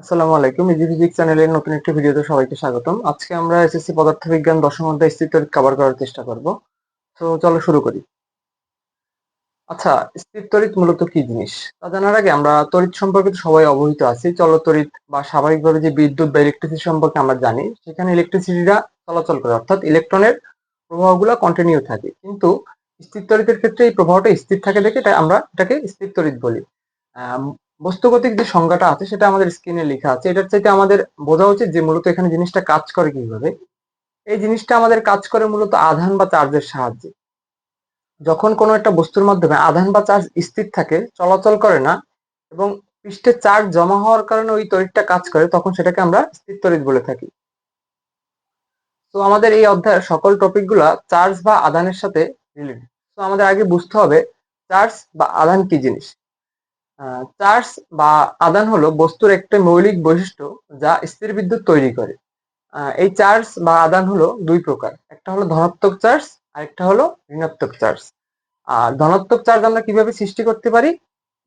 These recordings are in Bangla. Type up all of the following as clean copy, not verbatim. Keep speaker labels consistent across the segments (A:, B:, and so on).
A: আসসালামু আলাইকুম। ইজি ফিজিক্স চ্যানেলের নতুন একটি ভিডিওতে সবাইকে স্বাগতম। আজকে আমরা এসএসসি পদার্থবিজ্ঞান দশম অধ্যায় স্থিরতড়িৎ কভার করার চেষ্টা করব। তো চলো শুরু করি। আচ্ছা, স্থিরতড়িৎ মূলত কি জিনিস তা জানার আগে আমরা তড়িৎ সম্পর্কে তো সবাই অবহিত আছি। চলতড়িৎ বা স্বাভাবিকভাবে যে বিদ্যুৎ বা ইলেকট্রিসিটি সম্পর্কে আমরা জানি, সেখানে ইলেকট্রিসিটিটা চলাচল করে, অর্থাৎ ইলেকট্রনের প্রবাহগুলো কন্টিনিউ থাকে। কিন্তু স্থিরতড়িতের ক্ষেত্রে এই প্রবাহটা স্থির থাকে দেখে আমরা এটাকে স্থিরতড়িৎ বলি। আম, বস্তুগতিক যে সংজ্ঞাটা আছে সেটা আমাদের স্ক্রিনে লেখা আছে। এটার চাইতে আমাদের বোঝা উচিত যে মূলত এখানে জিনিসটা কাজ করে কিভাবে। এই জিনিসটা আমাদের কাজ করে মূলত আধান বা চার্জের সাহায্যে। যখন কোনো একটা বস্তুর মাধ্যমে আধান বা চার্জ স্থির থাকে, চলাচল করে না, এবং পৃষ্ঠে চার্জ জমা হওয়ার কারণে ওই তড়িৎটা কাজ করে, তখন সেটাকে আমরা স্থির তড়িৎ বলে থাকি। তো আমাদের এই অধ্যায়ের সকল টপিকগুলা চার্জ বা আধানের সাথে রিলেটেড। তো আমাদের আগে বুঝতে হবে চার্জ বা আধান কি জিনিস। চার্জ বা আধান হলো বস্তুর একটা মৌলিক বৈশিষ্ট্য যা স্থির বিদ্যুৎ তৈরি করে। এই চার্জ বা আধান হলো দুই প্রকার, একটা হলো ধনাত্মক চার্জ আর একটা হলো ঋণাত্মক চার্জ। আর ধনাত্মক চার্জ আমরা কিভাবে সৃষ্টি করতে পারি?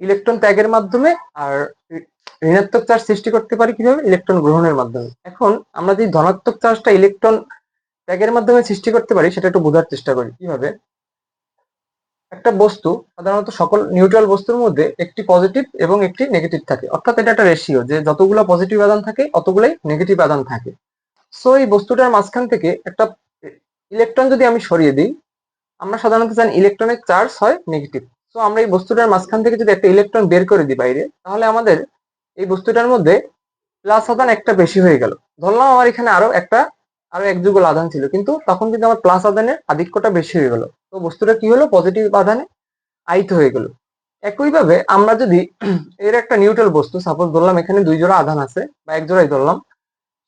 A: ইলেকট্রন ত্যাগের মাধ্যমে। আর ঋণাত্মক চার্জ সৃষ্টি করতে পারি কিভাবে? ইলেকট্রন গ্রহণের মাধ্যমে। এখন আমরা যে ধনাত্মক চার্জটা ইলেকট্রন ত্যাগের মাধ্যমে সৃষ্টি করতে পারি সেটা একটু বোঝার চেষ্টা করি কিভাবে। একটা বস্তু, সাধারণত সকল নিউট্রাল বস্তুর মধ্যে একটি পজিটিভ এবং একটি নেগেটিভ থাকে, অর্থাৎ এটা একটা রেশিও যে যতগুলো পজিটিভ আধান থাকে অতগুলোই নেগেটিভ আধান থাকে। সো এই বস্তুটার মাঝখান থেকে একটা ইলেকট্রন যদি আমি সরিয়ে দিই, আমরা সাধারণত জানি ইলেকট্রনের চার্জ হয় নেগেটিভ। সো আমরা এই বস্তুটার মাঝখান থেকে যদি একটা ইলেকট্রন বের করে দিই বাইরে, তাহলে আমাদের এই বস্তুটার মধ্যে প্লাস আধান একটা বেশি হয়ে গেল। ধরলাম আমার এখানে আরো এক যুগল আধান ছিল, কিন্তু তখন কিন্তু আমার প্লাস আধানের আধিক্যটা বেশি হয়ে গেল। তো বস্তুটা কি হলো? পজিটিভ আধানে আয়িত হয়ে গেল। একইভাবে আমরা যদি এর একটা নিউট্রাল বস্তু, সাপোজ ধরলাম এখানে দুই জোড়া আধান আছে বা এক জোড়াই ধরলাম,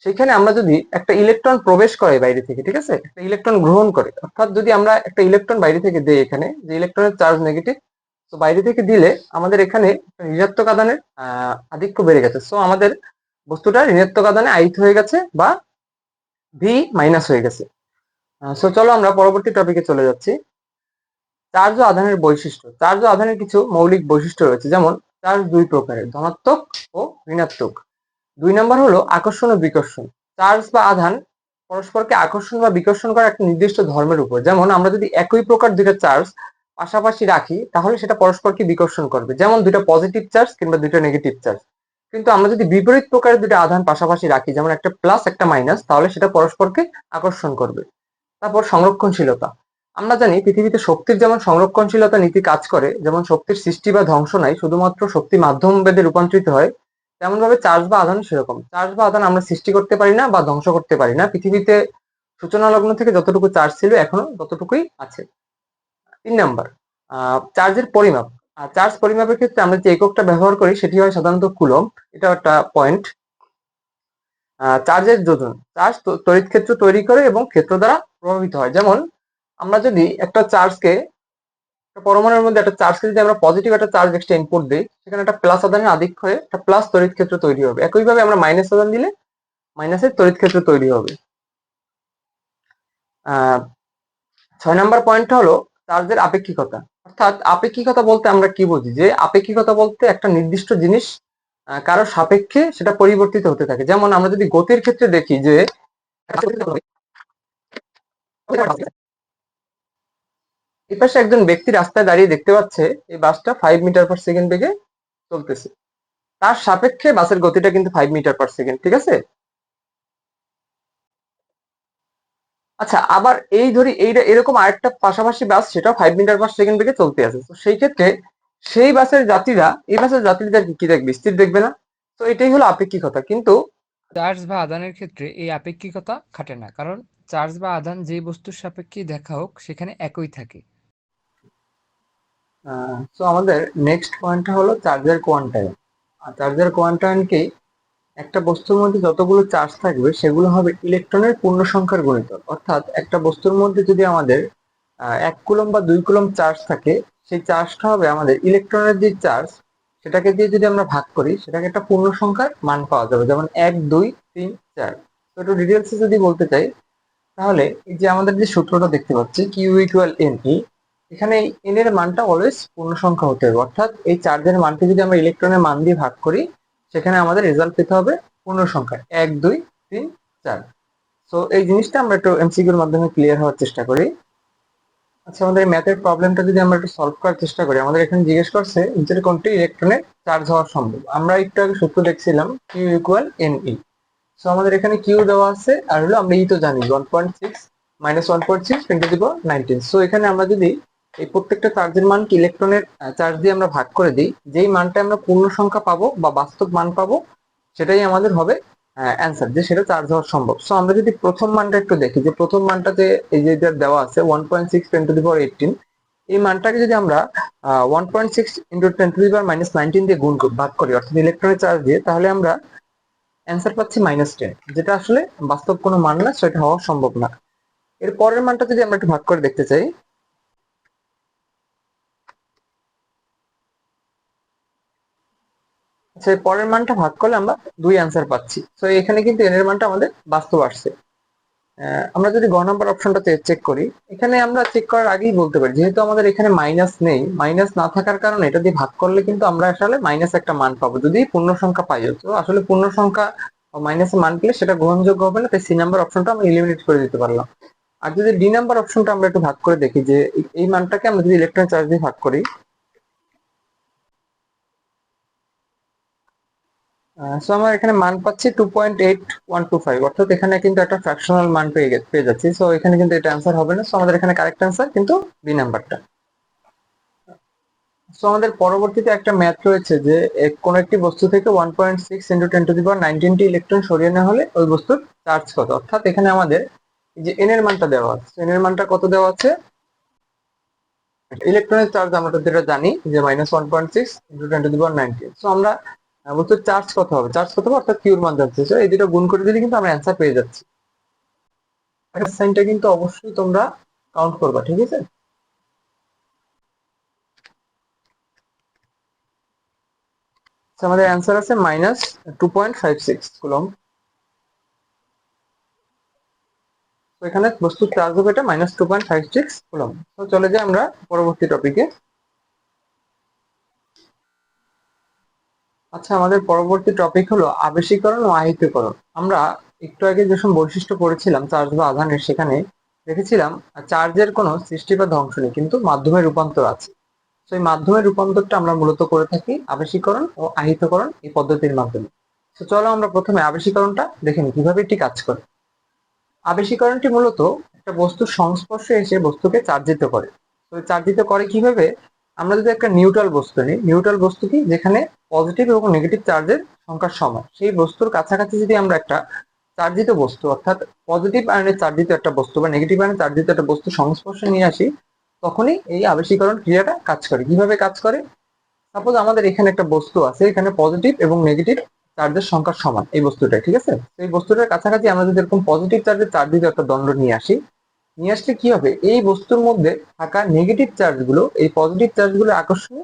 A: সেখানে আমরা যদি একটা ইলেকট্রন প্রবেশ করে বাইরে থেকে, ঠিক আছে, একটা ইলেকট্রন গ্রহণ করে, অর্থাৎ যদি আমরা একটা ইলেকট্রন বাইরে থেকে দেই, এখানে যে ইলেকট্রনের চার্জ নেগেটিভ, তো বাইরে থেকে দিলে আমাদের এখানে ঋণাত্মক আধানের আধিক্য বেড়ে গেছে। সো আমাদের বস্তুটা ঋণাত্মক আধানে আয়িত হয়ে গেছে বা ভি মাইনাস হয়ে গেছে। সো চলো আমরা পরবর্তী টপিকে চলে যাচ্ছি। চার্জ ও আধানের বৈশিষ্ট্য। চার্জ ও আধানের কিছু মৌলিক বৈশিষ্ট্য রয়েছে, যেমন চার্জ দুই প্রকারের, ধনাত্মক ও ঋণাত্মক। দুই নম্বর হলো আকর্ষণ ও বিকর্ষণ। চার্জ বা আধান পরস্পরকে আকর্ষণ বা বিকর্ষণ করে একটা নির্দিষ্ট ধর্মের উপর। যেমন আমরা যদি একই প্রকার দুইটা চার্জ পাশাপাশি রাখি, তাহলে সেটা পরস্পরকে বিকর্ষণ করবে, যেমন দুইটা পজিটিভ চার্জ কিংবা দুইটা নেগেটিভ চার্জ। কিন্তু আমরা যদি বিপরীত প্রকারের দুইটা আধান পাশাপাশি রাখি, যেমন একটা প্লাস একটা মাইনাস, তাহলে সেটা পরস্পরকে আকর্ষণ করবে। তারপর সংরক্ষণশীলতা। আমরা জানি পৃথিবীতে শক্তির যেমন সংরক্ষণশীলতা নীতি কাজ করে, যেমন শক্তির সৃষ্টি বা ধ্বংস নাই, শুধুমাত্র শক্তি মাধ্যম ভেদে রূপান্তরিত হয়, তেমন ভাবে চার্জ বা আধান সেরকম। চার্জ বা আধান আমরা সৃষ্টি করতে পারি না বা ধ্বংস করতে পারি না। পৃথিবীতে সূচনা লগ্ন থেকে যতটুকু চার্জ ছিল এখনো ততটুকুই আছে। 3 নাম্বার, চার্জের পরিমাপ। চার্জ পরিমাপের ক্ষেত্রে আমরা যে এককটা ব্যবহার করি সেটি হয় সাধারণত কুলম্ব। এটা একটা পয়েন্ট। চার্জের যোজন। চার্জ তড়িৎ ক্ষেত্র তৈরি করে এবং ক্ষেত্র দ্বারা প্রভাবিত হয়। যেমন আমরা যদি একটা চার্জকে, একটা পরমাণুর মধ্যে একটা চার্জকে যদি আমরা পজিটিভ একটা চার্জ এক্সট্রা ইনপুট দিই, সেখানে একটা প্লাস আধানের আধিক্য হয়ে একটা প্লাস তড়িৎ ক্ষেত্র তৈরি হবে। একইভাবে আমরা মাইনাস আধান দিলে মাইনাসের তড়িৎ ক্ষেত্র তৈরি হবে। আহ 6 নম্বর পয়েন্টটা হলো চার্জের আপেক্ষিকতা। অর্থাৎ আপেক্ষিকতা বলতে আমরা কি বুঝি? যে আপেক্ষিকতা বলতে একটা নির্দিষ্ট জিনিস কারো সাপেক্ষে সেটা পরিবর্তিত হতে থাকে। যেমন আমরা যদি গতির ক্ষেত্রে দেখি যে এই পাশে একজন ব্যক্তি রাস্তায় দাঁড়িয়ে দেখতে পাচ্ছে এই বাসটা 5 মিটার/সেকেন্ড বেগে চলতেছে, তার সাপেক্ষে বাসের গতিটা কিন্তু 5 মিটার/সেকেন্ড, ঠিক আছে। আচ্ছা, আবার এই ধরি এইটা এরকম আরেকটা পাশাপাশি বাস, সেটাও 5 মিটার/সেকেন্ড বেগে চলতে আছে। তো সেই ক্ষেত্রে সেই বাসের যাত্রীরা এই বাসের যাত্রীদের কি দেখবে? স্থির দেখবে না। তো এটাই হলো আপেক্ষিকতা। কিন্তু
B: চার্জ বা আধানের ক্ষেত্রে এই আপেক্ষিকতা খাটে না, কারণ চার্জ বা আধান যে বস্তুর সাপেক্ষেই দেখা হোক সেখানে একই থাকে।
A: তো আমাদের নেক্সট পয়েন্টটা হলো চার্জের কোয়ান্টাইন। আর চার্জের কোয়ান্টাইন কি? একটা বস্তুর মধ্যে যতগুলো চার্জ থাকবে সেগুলো হবে ইলেকট্রনের পূর্ণ সংখ্যার গুণিতক। অর্থাৎ একটা বস্তুর মধ্যে যদি আমাদের 1 কুলম্ব বা 2 কুলম্ব চার্জ থাকে, সেই চার্জটা হবে আমাদের ইলেকট্রনের যে চার্জ, সেটাকে দিয়ে যদি আমরা ভাগ করি, সেটাকে একটা পূর্ণ সংখ্যার মান পাওয়া যাবে, যেমন 1 2 3 4। তো একটু ডিটেলসে যদি বলতে চাই, তাহলে এই যে আমাদের যে সূত্রটা দেখতে পাচ্ছি Q=Ne, এখানে এই n এর মানটা অলওয়েজ পূর্ণ সংখ্যা হতে হবে। অর্থাৎ এই চার্জের মানকে যদি আমরা ইলেকট্রনের মান দিয়ে ভাগ করি, সেখানে আমাদের রেজাল্ট পেতে হবে পূর্ণ সংখ্যা 1 2 3 4। সো এই জিনিসটা আমরা একটু এমসিকিউর মাধ্যমে ক্লিয়ার হওয়ার চেষ্টা করি। আচ্ছা, আমাদের ম্যাথের প্রবলেমটা যদি আমরা একটু সলভ করার চেষ্টা করি, আমাদের এখানে জিজ্ঞেস করছে নিচের কোনটি ইলেকট্রনের চার্জ হওয়া সম্ভব। আমরা একটু আগে সূত্র দেখছিলাম Q equal N E. So আমাদের এখানে কিউ দেওয়া আছে, আর হলো আমরা ই তো জানি 1.6 minus 1.6 ten to the power 19। So এখানে আমরা যদি এই প্রত্যেকটা চার্জের মানকে ইলেকট্রনের চার্জ দিয়ে আমরা ভাগ করে দিই, যেই মানটা আমরা পূর্ণ সংখ্যা পাবো বা বাস্তব মান পাবো, সেটাই আমাদের হবে অ্যান্সার, যে সেটা চার্জ হওয়া সম্ভব। সো আমরা যদি প্রথম মানটা একটু দেখি, যে প্রথম মানটাতে এই যে দেওয়া আছে 1.6 টেন টু দি পাওয়ার 18, এই মানটাকে যদি আমরা 1.6 into ten to the power minus 19 দিয়ে ভাগ করি, অর্থাৎ ইলেকট্রনের চার্জ দিয়ে, তাহলে আমরা অ্যান্সার পাচ্ছি -10, যেটা আসলে বাস্তব কোনো মান না, সেটা হওয়া সম্ভব না। এর পরের মানটা যদি আমরা একটু ভাগ করে দেখতে চাই, আচ্ছা এর পরের মানটা ভাগ করলে আমরা 2 অ্যান্সার পাচ্ছি। তো এখানে কিন্তু এর মানটা আমাদের বাস্তব আসছে। আমরা যদি গ নাম্বার অপশনটা চেক করি, এখানে আমরা চেক করার আগেই বলতে পারি, যেহেতু আমাদের এখানে মাইনাস নেই, মাইনাস না থাকার কারণে এটা দিয়ে ভাগ করলে কিন্তু আমরা আসলে মাইনাস একটা মান পাবো যদি পূর্ণ সংখ্যা পাই। তো আসলে পূর্ণ সংখ্যা মাইনাসে মান পেলে সেটা গ্রহণযোগ্য হবে না, তাই সি নাম্বার অপশনটা আমরা এলিমিনেট করে দিতে পারলাম। আর যদি ডি নাম্বার অপশনটা আমরা একটু ভাগ করে দেখি, যে এই মানটাকে আমরা যদি ইলেকট্রন চার্জ দিয়ে ভাগ করি, সো আমরা এখানে মান পাচ্ছি 2.8125, অর্থাৎ এখানে কিন্তু একটা ফ্র্যাকশনাল মান পেয়ে যাচ্ছি। সো এখানে কিন্তু এটা অ্যান্সার হবে না। সো আমাদের এখানে কারেক্ট অ্যান্সার কিন্তু বি নাম্বারটা। সো আমাদের পরবর্তীতে একটা ম্যাথ রয়েছে, যে কোন একটি বস্তু থেকে 1.6 into ten to the power 19টি ইলেকট্রন সরিয়ে নেওয়া হলে ওই বস্তুর চার্জ কত। অর্থাৎ এখানে আমাদের এই যে এন এর মানটা দেওয়া আছে, এন এর মানটা কত দেওয়া আছে, ইলেকট্রনের চার্জ আমরা যেটা জানি যে -1.6 into ten to the power 19। So আমরা বস্তুর চার্জ কত হবে, অর্থাৎ কিউর মান যাচ্ছে। সো এই দুটো গুণ করে দিলে কিন্তু আমরা অ্যান্সার পেয়ে যাচ্ছি। সাইনটা কিন্তু অবশ্যই তোমরা কাউন্ট করবা, ঠিক আছে। আমাদের অ্যান্সার আছে -2.56 কুলম্ব। তো এখানে বস্তুর চার্জ হবে এটা -2.56 কুলম্ব। তো চলে যাই আমরা পরবর্তী টপিকে। আচ্ছা, আমাদের পরবর্তী টপিক হলো আবেশীকরণ ও আহিতকরণ। আমরা একটু আগে যখন বৈশিষ্ট্য পড়েছিলাম চার্জ বা আধানের, সেখানে দেখেছিলাম চার্জের কোনো সৃষ্টি বা ধ্বংস নেই, কিন্তু মাধ্যমের রূপান্তর আছে। তো এই মাধ্যমের রূপান্তরটা আমরা মূলত করে থাকি আবেশীকরণ ও আহিতকরণ এই পদ্ধতির মাধ্যমে। তো চলো আমরা প্রথমে আবেশীকরণটা দেখে নিই কিভাবে এটি কাজ করে। আবেশীকরণটি মূলত একটা বস্তুর সংস্পর্শে এসে বস্তুকে চার্জিত করে। তো চার্জিত করে কিভাবে, আমরা যদি একটা নিউট্রাল বস্তু নিই, নিউট্রাল বস্তু কি, যেখানে পজিটিভ এবং নেগেটিভ চার্জের সংখ্যা সমান, সেই বস্তুর কাছাকাছি যদি আমরা একটা চার্জিত বস্তু, অর্থাৎ পজিটিভ আয়নে চার্জিত একটা বস্তু বা নেগেটিভ আয়নে চার্জিত একটা বস্তু সংস্পর্শে নিয়ে আসি, তখনই এই আবেশীকরণ ক্রিয়াটা কাজ করে। কিভাবে কাজ করে, সাপোজ আমাদের এখানে একটা বস্তু আছে, এখানে পজিটিভ এবং নেগেটিভ চার্জের সংখ্যা সমান এই বস্তুটা, ঠিক আছে। এই বস্তুটার কাছাকাছি আমরা যদি এরকম পজিটিভ চার্জের চার্জিত একটা দণ্ড নিয়ে আসি, নিয়ে আসলে কি হবে, এই বস্তুর মধ্যে থাকা নেগেটিভ চার্জগুলো এই পজিটিভ চার্জগুলোর আকর্ষণে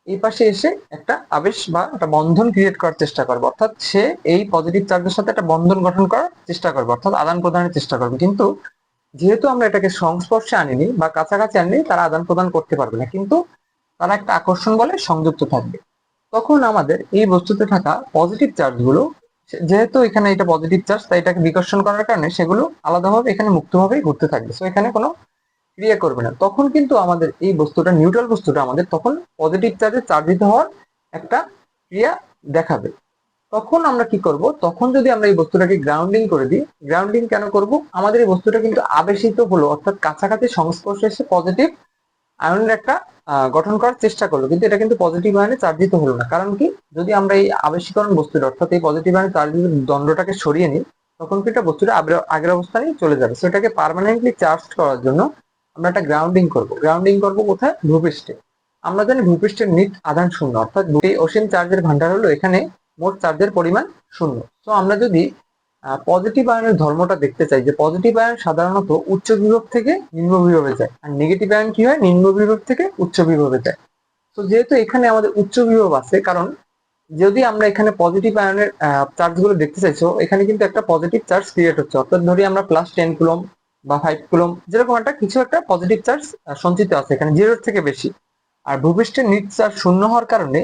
A: এই পাশে এসে একটা আবেশ বা একটা বন্ধন ক্রিয়েট করার চেষ্টা করবে, অর্থাৎ সে এই পজিটিভ চার্জের সাথে একটা বন্ধন গঠন করার চেষ্টা করবে, অর্থাৎ আদান প্রদানের চেষ্টা করবে। কিন্তু যেহেতু আমরা এটাকে সংস্পর্শে আনিনি বা কাছাকাছি আনিনি, তারা আদান প্রদান করতে পারবে না, কিন্তু তারা একটা আকর্ষণ বলে সংযুক্ত থাকবে। তখন আমাদের এই বস্তুতে থাকা পজিটিভ চার্জগুলো, যেহেতু এখানে এটা পজিটিভ চার্জ, তাই এটাকে বিকর্ষণ করার কারণে সেগুলো আলাদাভাবে এখানে মুক্তভাবেই ঘুরতে থাকবে। সো এখানে কোনো ক্রিয়া করবে না। তখন কিন্তু আমাদের এই বস্তুটা, নিউট্রাল বস্তুটা আমাদের তখন পজিটিভ চার্জে চার্জিত হওয়ার একটা ক্রিয়া দেখাবে। তখন আমরা কি করব, তখন যদি আমরা এই বস্তুটাকে গ্রাউন্ডিং করে দিই, গ্রাউন্ডিং কেন করব, আমাদের এই বস্তুটা কিন্তু আবেশিত হলো, অর্থাৎ কাছাকাছি সংস্পর্শে এসে পজিটিভ আয়নের একটা গঠন করার চেষ্টা করলো, কিন্তু এটা কিন্তু পজিটিভ আয়নে চার্জিত হলো না। কারণ কি, যদি আমরা এই আবেশীকরণ বস্তুটা, অর্থাৎ এই পজিটিভ আয়নে চার্জিত দণ্ডটাকে সরিয়ে নিই, তখন কি এটা বস্তুটা আগের অবস্থানেই চলে যাবে। সো এটাকে পার্মানেন্টলি চার্জ করার জন্য আমরা একটা গ্রাউন্ডিং করব। গ্রাউন্ডিং করব কোথায়, ভূপৃষ্ঠে। আমরা জানি ভূপৃষ্ঠের নিট আধান শূন্য, অর্থাৎ এই অসীম চার্জের ভান্ডার হলো, এখানে মোট চার্জের পরিমাণ শূন্য। তো আমরা যদি পজিটিভ আয়নের ধর্মটা দেখতে চাই, যে পজিটিভ আয়ন সাধারণত উচ্চ বিভব থেকে নিম্ন বিভবে যায়, আর নেগেটিভ আয়ন কি হয়, নিম্ন বিভব থেকে উচ্চ বিভবে যায়। তো যেহেতু এখানে আমাদের উচ্চ বিভব আছে, কারণ যদি আমরা এখানে পজিটিভ আয়নের চার্জ গুলো দেখতে চাইছো, এখানে কিন্তু একটা পজিটিভ চার্জ ক্রিয়েট হচ্ছে, অর্থাৎ ধরি আমরা +10 কুলম বা 5 কুলম, যেরকম একটা কিছু একটা পজিটিভ চার্জ সঞ্চিত আছে এখানে, 0 থেকে বেশি। আর ভূপৃষ্ঠের নিট চার্জ শূন্য হওয়ার কারণে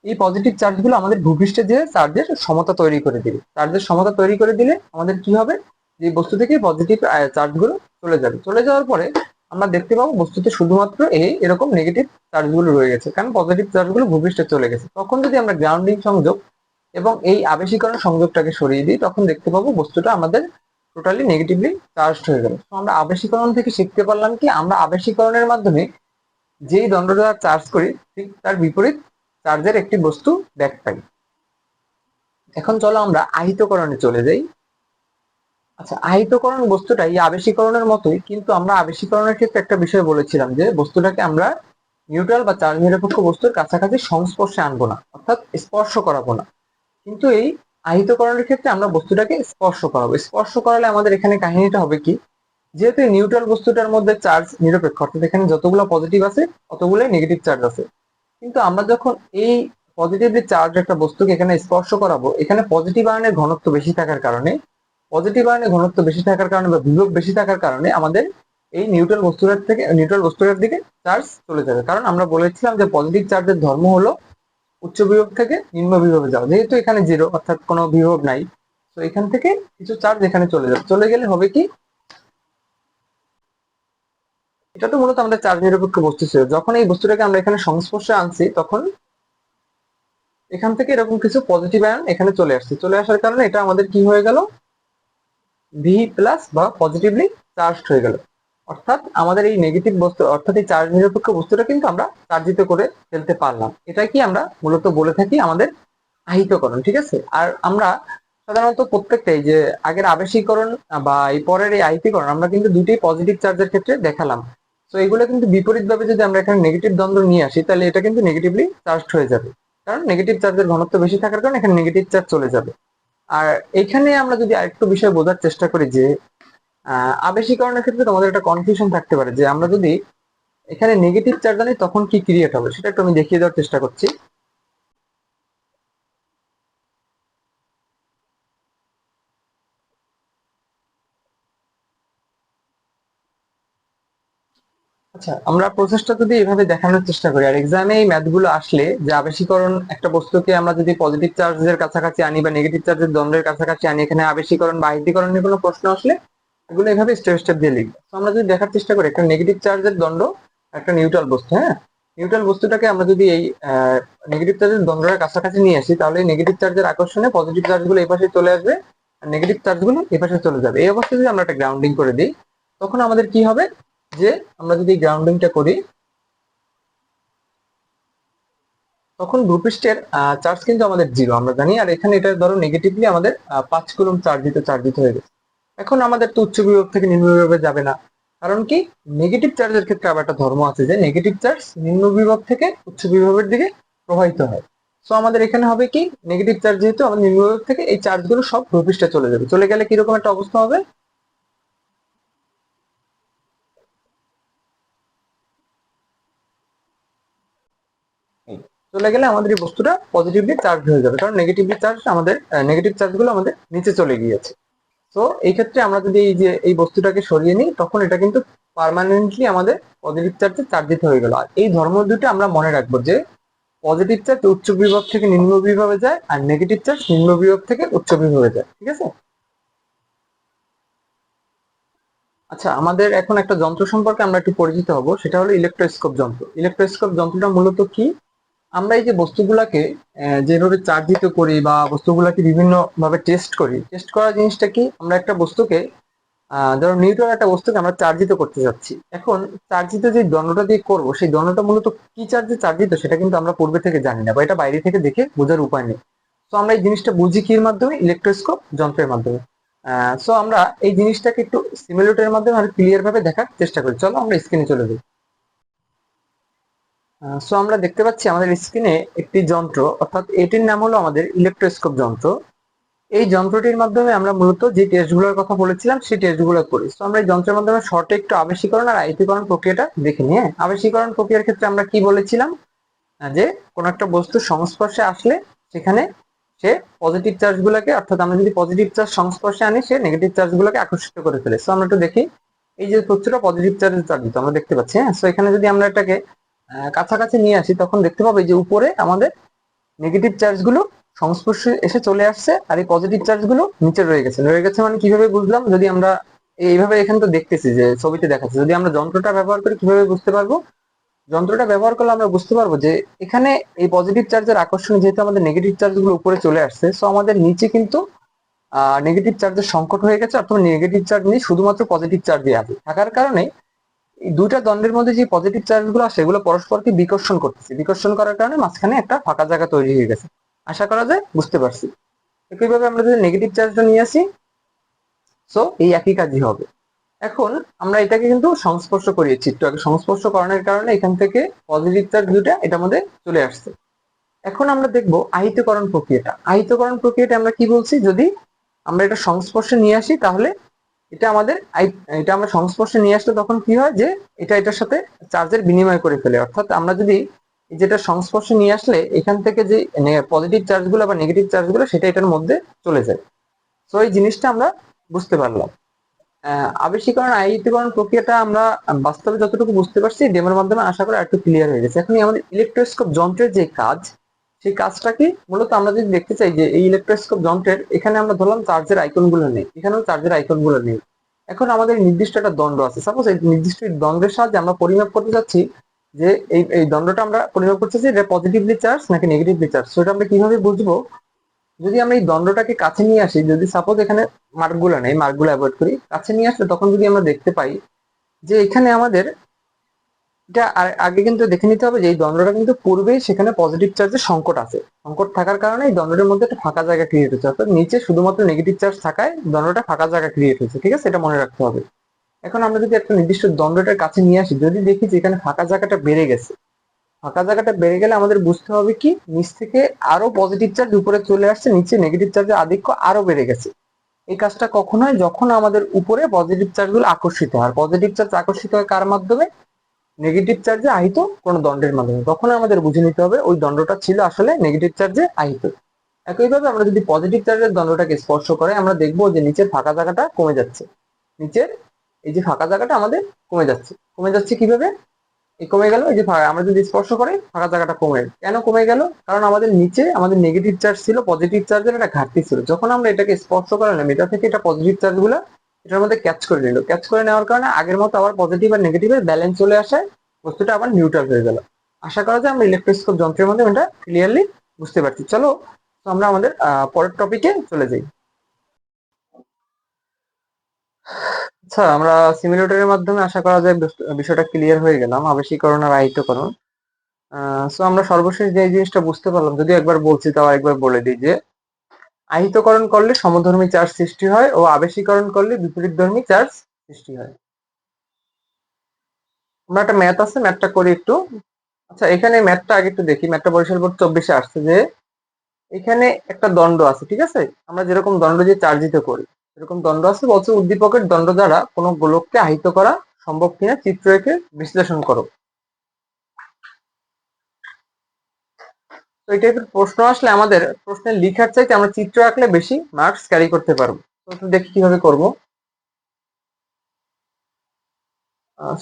A: এই পজিটিভ চার্জগুলো আমাদের ভূপৃষ্ঠে যে চার্জের সমতা তৈরি করে দিবে। চার্জের সমতা তৈরি করে দিলে আমাদের কি হবে, যে বস্তু থেকে পজিটিভ চার্জগুলো চলে যাবে। চলে যাওয়ার পরে আমরা দেখতে পাবো বস্তুতে শুধুমাত্র এরকম নেগেটিভ চার্জগুলো রয়ে গেছে, কারণ পজিটিভ চার্জগুলো ভূপৃষ্ঠে চলে গেছে। তখন যদি আমরা গ্রাউন্ডিং সংযোগ এবং এই আবেশীকরণ সংযোগটাকে সরিয়ে দিই, তখন দেখতে পাবো বস্তুটা আমাদের টোটালি নেগেটিভলি চার্জড হয়ে গেল। তো আমরা আবেশীকরণ থেকে শিখতে পারলাম কি, আমরা আবেশীকরণের মাধ্যমে যেই দণ্ড দ্বারা চার্জ করি ঠিক তার বিপরীত চার্জের একটি বস্তু ব্যাক পাই। এখন চলো আমরা আহিতকরণে চলে যাই। আচ্ছা, আহিতকরণ বস্তুটা এই আবেশীকরণের মতোই, কিন্তু আমরা আবেশীকরণের ক্ষেত্রে একটা বিষয় বলেছিলাম যে বস্তুটাকে আমরা নিউট্রাল বা চার্জ নিরপেক্ষ বস্তুর কাছাকাছি সংস্পর্শে আনবো না, অর্থাৎ স্পর্শ করাবো না। কিন্তু এই আহিতকরণের ক্ষেত্রে আমরা বস্তুটাকে স্পর্শ করাবো। স্পর্শ করালে আমাদের এখানে কাহিনীটা হবে কি, যেহেতু নিউট্রাল বস্তুটার মধ্যে চার্জ নিরপেক্ষ, অর্থাৎ এখানে যতগুলো পজিটিভ আছে ততগুলোই নেগেটিভ চার্জ আছে। কিন্তু আমরা যখন এই পজিটিভলি চার্জ একটা বস্তুকে এখানে স্পর্শ করাবো, এখানে পজিটিভ আয়নের ঘনত্ব বেশি থাকার কারণে, বা বিভব বেশি থাকার কারণে আমাদের এই নিউট্রাল বস্তুটার দিকে চার্জ চলে যাবে। কারণ আমরা বলেছিলাম যে পজিটিভ চার্জের ধর্ম হলো উচ্চ বিভব থেকে নিম্ন বিভবে যাওয়া। যেহেতু এখানে জিরো, অর্থাৎ কোনো বিভব নাই, তো এখান থেকে কিছু চার্জ এখানে চলে যাবে। চলে গেলে হবে কি, এটা তো মূলত আমাদের চার্জ নিরপেক্ষ বস্তু ছিল। যখন এই বস্তুটাকে আমরা এখানে সংস্পর্শে আনছি, তখন এখান থেকে এরকম কিছু পজিটিভ আয়ন এখানে চলে আসছে। চলে আসার কারণে এটা আমাদের কি হয়ে গেল, ভি প্লাস বা পজিটিভলি চার্জড হয়ে গেল। অর্থাৎ আমাদের এই নেগেটিভ বস্তু, অর্থাৎ এই চার্জ নিরপেক্ষ বস্তুটা কিন্তু আমরা চার্জিত করে ফেলতে পারলাম। এটা কি আমরা মূলত বলে থাকি আমাদের আহিতকরণ। ঠিক আছে। আর আমরা সাধারণত প্রত্যেকটাই যে আগের আবেশীকরণ বা এই পরের এই আহিতকরণ, আমরা কিন্তু দুটি পজিটিভ চার্জের ক্ষেত্রে দেখালাম। তো এগুলো কিন্তু বিপরীত ভাবে যদি আমরা এখানে নেগেটিভ দ্বন্দ্ব নিয়ে আসি, তাহলে এটা কিন্তু নেগেটিভলি চার্জড হয়ে যাবে। কারণ নেগেটিভ চার্জের ঘনত্ব বেশি থাকার কারণে এখানে নেগেটিভ চার্জ চলে যাবে। আর এখানে আমরা যদি আরেকটু বিষয় বোঝার চেষ্টা করি যে আবেশীকরণের ক্ষেত্রে তোমাদের একটা কনফিউশন থাকতে পারে যে আমরা যদি এখানে নেগেটিভ চার্জ আনি তখন কি ক্রিয়েট হবে, সেটা একটু আমি দেখিয়ে দেওয়ার চেষ্টা করছি। আচ্ছা, আমরা প্রসেসটা যদি এভাবে দেখানোর চেষ্টা করি, আর এক্সামে এই ম্যাথ গুলো আসলে যে আবেশীকরণ একটা বস্তুকে আমরা যদি পজিটিভ চার্জের কাছাকাছি আনি বা নেগেটিভ চার্জের দ্বন্দ্বের কাছাকাছি আনি, এখানে আবেশীকরণ বা আহিতকরণের কোনো প্রশ্ন আসলে এগুলো এভাবে স্টেপ স্টেপ দিয়ে লিখবো। তো আমরা যদি দেখার চেষ্টা করি, একটা নেগেটিভ চার্জের দণ্ড একটা নিউট্রাল বস্তু, হ্যাঁ, নিউট্রাল বস্তুটাকে আমরা যদি এই নেগেটিভ চার্জের দণ্ডের কাছাকাছি নিয়ে আসি, তাহলে নেগেটিভ চার্জের আকর্ষণে পজিটিভ চার্জগুলো এই পাশে চলে আসবে আর নেগেটিভ চার্জগুলো এই পাশে চলে যাবে। এই অবস্থায় যদি আমরা একটা গ্রাউন্ডিং করে দিই, তখন আমাদের কি হবে, যে আমরা যদি গ্রাউন্ডিংটা করি, তখন ভূপৃষ্ঠের চার্জ কিন্তু আমাদের জিরো আমরা জানি। আর এখানে এটা ধরো নেগেটিভলি আমাদের 5 কুলম্ব চার্জিত হয়ে গেছে। এখন আমাদের তো উচ্চ বিভব থেকে নিম্ন বিভবে যাবে না। কারণ কি, নেগেটিভ চার্জের ক্ষেত্রে আবার একটা ধর্ম আছে যে নেগেটিভ চার্জ নিম্ন বিভব থেকে উচ্চ বিভবের দিকে প্রবাহিত হয়। তো আমাদের এখানে হবে কি, নেগেটিভ চার্জ যেহেতু আমাদের নিম্ন বিভব থেকে এই চার্জগুলো সব ভূপৃষ্ঠে চলে যাবে। চলে গেলে কিরকম একটা অবস্থা হবে, এই চলে গেলে আমাদের এই বস্তুটা পজিটিভলি চার্জ হয়ে যাবে, কারণ নেগেটিভ চার্জগুলো আমাদের নিচে চলে গিয়েছে। তো এই ক্ষেত্রে আমরা যদি এই যে এই বস্তুটাকে সরিয়ে নিই, তখন এটা কিন্তু পার্মানেন্টলি আমাদের পজিটিভ চার্জে চার্জিত হয়ে গেল। আর এই ধর্ম দুটো আমরা মনে রাখবো যে পজিটিভ চার্জ উচ্চ বিভব থেকে নিম্ন বিভবে যায়, আর নেগেটিভ চার্জ নিম্ন বিভব থেকে উচ্চ বিভবে যায়। ঠিক আছে। আচ্ছা, আমাদের এখন একটা যন্ত্র সম্পর্কে আমরা একটু পরিচিত হব, সেটা হলো ইলেকট্রোস্কোপ যন্ত্র। ইলেকট্রোস্কোপ যন্ত্রটা মূলত কি, আমরা এই যে বস্তুগুলাকে যেভাবে চার্জিত করি বা বস্তুগুলাকে বিভিন্ন ভাবে টেস্ট করা জিনিসটা কি, আমরা একটা বস্তুকে ধরো নিউট্রাল একটা বস্তুকে আমরা চার্জিত করতে যাচ্ছি। এখন চার্জিত যে দণ্ডটা দিয়ে করবো, সেই দণ্ডটা মূলত কি চার্জে চার্জিত সেটা কিন্তু আমরা পূর্বে থেকে জানি না, বা এটা বাইরে থেকে দেখে বোঝার উপায় নেই। তো আমরা এই জিনিসটা বুঝি কির মাধ্যমে, ইলেকট্রোস্কোপ যন্ত্রের মাধ্যমে। সো আমরা এই জিনিসটাকে একটু সিমুলেটরের মাধ্যমে আর ক্লিয়ার ভাবে দেখার চেষ্টা করি। চলো আমরা স্ক্রিনে চলে যাই। সো আমরা দেখতে পাচ্ছি আমাদের স্ক্রিনে একটি যন্ত্র, অর্থাৎ এটির নাম হলো আমাদের ইলেকট্রোস্কোপ যন্ত্র। এই যন্ত্রটির মাধ্যমে আমরা মূলত যে টেস্টগুলোর কথা বলেছিলাম সেই টেস্টগুলো করি। তো আমরা এই যন্ত্রের মাধ্যমে শর্টে একটু আবেশীকরণ আর আয়তীকরণ প্রক্রিয়াটা দেখে নিই। হ্যাঁ, আবেশীকরণ প্রক্রিয়ার ক্ষেত্রে আমরা কি বলেছিলাম, যে কোনো একটা বস্তুর সংস্পর্শে আসলে সেখানে সে পজিটিভ চার্জগুলোকে, অর্থাৎ আমরা যদি পজিটিভ চার্জ সংস্পর্শে আনি, সে নেগেটিভ চার্জগুলোকে আকর্ষিত করে ফেলে। তো আমরা একটু দেখি, এই যে তথ্যটা পজিটিভ চার্জ চার্জিত আমরা দেখতে পাচ্ছি। হ্যাঁ, তো এখানে যদি আমরা এটাকে কাছাকাছি নিয়ে আসি, তখন দেখতে পাবো যে উপরে আমাদের নেগেটিভ চার্জগুলো সংস্পর্শে এসে চলে আসছে, আর এই পজিটিভ চার্জগুলো নিচে রয়ে গেছে মানে কিভাবে বুঝলাম? যদি আমরা এইভাবে এখানে তো দেখতেছি যে ছবিতে দেখাচ্ছে, যদি আমরা যন্ত্রটা ব্যবহার করি কিভাবে বুঝতে পারবো? যন্ত্রটা ব্যবহার করলে আমরা বুঝতে পারবো যে এখানে এই পজিটিভ চার্জের আকর্ষণ, যেহেতু আমাদের নেগেটিভ চার্জগুলো উপরে চলে আসছে, সো আমাদের নিচে কিন্তু নেগেটিভ চার্জের সংকট হয়ে গেছে, অর্থাৎ নেগেটিভ চার্জ নেই, শুধুমাত্র পজিটিভ চার্জই আছে। থাকার কারণে এই দুইটা দণ্ডের মধ্যে যে পজিটিভ চার্জগুলো আছে সেগুলো পরস্পরকে বিকর্ষণ করতেছে, বিকর্ষণ করার কারণে মাঝখানে একটা ফাঁকা জায়গা তৈরি হয়ে গেছে। আশা করা যায় বুঝতে পারছি। একইভাবে আমরা যদি নেগেটিভ চার্জটা নিয়ে আসি, সো এই একই কাজই হবে। এখন আমরা এটাকে কিন্তু সংস্পর্শ করিয়েছি, একটু আগে সংস্পর্শ করানোর কারণে এখান থেকে পজিটিভ চার্জ দুটা এটার মধ্যে চলে আসছে। এখন আমরা দেখবো আহিতকরণ প্রক্রিয়াটা। আহিতকরণ প্রক্রিয়াটা আমরা কি বলছি? যদি আমরা এটা সংস্পর্শে নিয়ে আসি তাহলে এটা আমাদের এটা আমরা সংস্পর্শে নিয়ে আসলে তখন কি হয় যে এটা এটার সাথে চার্জের বিনিময় করে ফেলে। অর্থাৎ আমরা যদি যেটা সংস্পর্শে নিয়ে আসলে এখান থেকে যে পজিটিভ চার্জগুলো বা নেগেটিভ চার্জগুলো সেটা এটার মধ্যে চলে যায়। তো এই জিনিসটা আমরা বুঝতে পারলাম। আবেশীকরণ আয়িতীকরণ প্রক্রিয়াটা আমরা বাস্তবে যতটুকু বুঝতে পারছি ডেমোর মাধ্যমে, আশা করি একটু ক্লিয়ার হয়ে গেছে। এখন আমাদের ইলেকট্রোস্কোপ যন্ত্রের যে কাজ, সেই কাজটা কি? মূলত আমরা যদি দেখতে চাই যে এই ইলেকট্রোস্কোপ যন্ত্রের এখানে আমরা ধরলাম চার্জের আইকন গুলো নেই, এখানেও চার্জের আইকন গুলো নেই। এখন আমাদের নির্দিষ্ট একটা দণ্ড আছে, সাপোজ এই নির্দিষ্ট দণ্ডের সাহায্যে আমরা পরিমাপ করতে চাচ্ছি যে এই দণ্ডটা আমরা পরিমাপ করতে চাচ্ছি এটা পজিটিভলি চার্জ নাকি নেগেটিভলি চার্জ। সেটা আমরা কিভাবে বুঝবো? যদি আমরা এই দণ্ডটাকে কাছে নিয়ে আসি, যদি সাপোজ এখানে মার্কগুলো নেই, মার্কগুলো অ্যাভয়েড করি, কাছে নিয়ে আসলে তখন যদি আমরা দেখতে পাই যে এখানে আমাদের এটা আগে কিন্তু দেখে নিতে হবে যে এই দণ্ডটা কিন্তু পূর্বেই সেখানে পজিটিভ চার্জের সংকট আছে। সংকট থাকার কারণে এই দণ্ডের মধ্যে একটা ফাঁকা জায়গা ক্রিয়েট হচ্ছে, অর্থাৎ নিচে শুধুমাত্র নেগেটিভ চার্জ থাকায় দণ্ডটা ফাঁকা জায়গা ক্রিয়েট হচ্ছে। ঠিক আছে, এটা মনে রাখতে হবে। এখন আমরা যদি একটা নির্দিষ্ট দণ্ডটার কাছে নিয়ে আসি, যদি দেখি যে এখানে ফাঁকা জায়গাটা বেড়ে গেছে, ফাঁকা জায়গাটা বেড়ে গেলে আমাদের বুঝতে হবে কি নিচ থেকে আরো পজিটিভ চার্জ উপরে চলে আসছে, নিচে নেগেটিভ চার্জের আধিক্য আরো বেড়ে গেছে। এই কাজটা কখন হয়? যখন আমাদের উপরে পজিটিভ চার্জ গুলো আকর্ষিত হয়। পজিটিভ চার্জ আকর্ষিত হয় কার মাধ্যমে? নেগেটিভ চার্জে আহিত কোন দণ্ডের মাধ্যমে। তখন আমাদের বুঝে নিতে হবে ওই দণ্ডটা ছিল আসলে নেগেটিভ চার্জে আহিত। একইভাবে আমরা যদি পজিটিভ চার্জের দণ্ডটাকে স্পর্শ করে আমরা দেখবো যে নিচের ফাঁকা জায়গাটা কমে যাচ্ছে। নিচের এই যে ফাঁকা জায়গাটা আমাদের কমে যাচ্ছে। কমে যাচ্ছে কিভাবে? এই কমে গেল, এই যে আমরা যদি স্পর্শ করি ফাঁকা জায়গাটা কমে, কেন কমে গেল? কারণ আমাদের নিচে আমাদের নেগেটিভ চার্জ ছিল, পজিটিভ চার্জের একটা ঘাটতি ছিল। যখন আমরা এটাকে স্পর্শ করালাম, এটা থেকে এটা পজিটিভ চার্জ গুলো এটার মধ্যে ক্যাচ করে নিল। ক্যাচ করে নেওয়ার কারণে আগের মতো আবার পজিটিভ আর নেগেটিভের ব্যালেন্স চলে আসায় বস্তুটা আবার নিউট্রাল হয়ে গেল। আশা করা যায় আমরা ইলেকট্রোস্কোপ যন্ত্রের মধ্যে এটা ক্লিয়ারলি বুঝতে পারছি। চলো তো আমরা আমাদের পরের টপিকে চলে যাই। আচ্ছা, আমরা সিমুলেটরের মাধ্যমে আশা করা যায় বিষয়টা ক্লিয়ার হয়ে গেলাম, আবেশীকরণ আর আহিতকরণ। সো আমরা সর্বশেষ যে জিনিসটা বুঝতে পারলাম, যদি একবার বলছি তাও একবার বলে দিই যে আহিতকরণ করলে সমধর্মী চার্জ সৃষ্টি হয় ও আবেশীকরণ করলে বিপরীতধর্মী চার্জ সৃষ্টি হয়। আমরা একটা ম্যাথ আছে, ম্যাথটা করি একটু। আচ্ছা, এখানে ম্যাথটা আগে একটু দেখি। ম্যাথটা বরিশাল বোর্ড 24-এ আসছে যে এখানে একটা দণ্ড আছে, ঠিক আছে? আমরা যেরকম দণ্ড দিয়ে চার্জিত করি এরকম দণ্ড আছে, বলছে উদ্দীপকের দণ্ড দ্বারা কোনো গোলককে আহিত করা সম্ভব কিনা চিত্র এঁকে বিশ্লেষণ করো। তো এই টাইপের প্রশ্ন আসলে আমাদের প্রশ্নে লিখার চাইতে আমরা চিত্র আঁকলে বেশি মার্কস ক্যারি করতে পারবো। তো একটু দেখি কিভাবে করবো।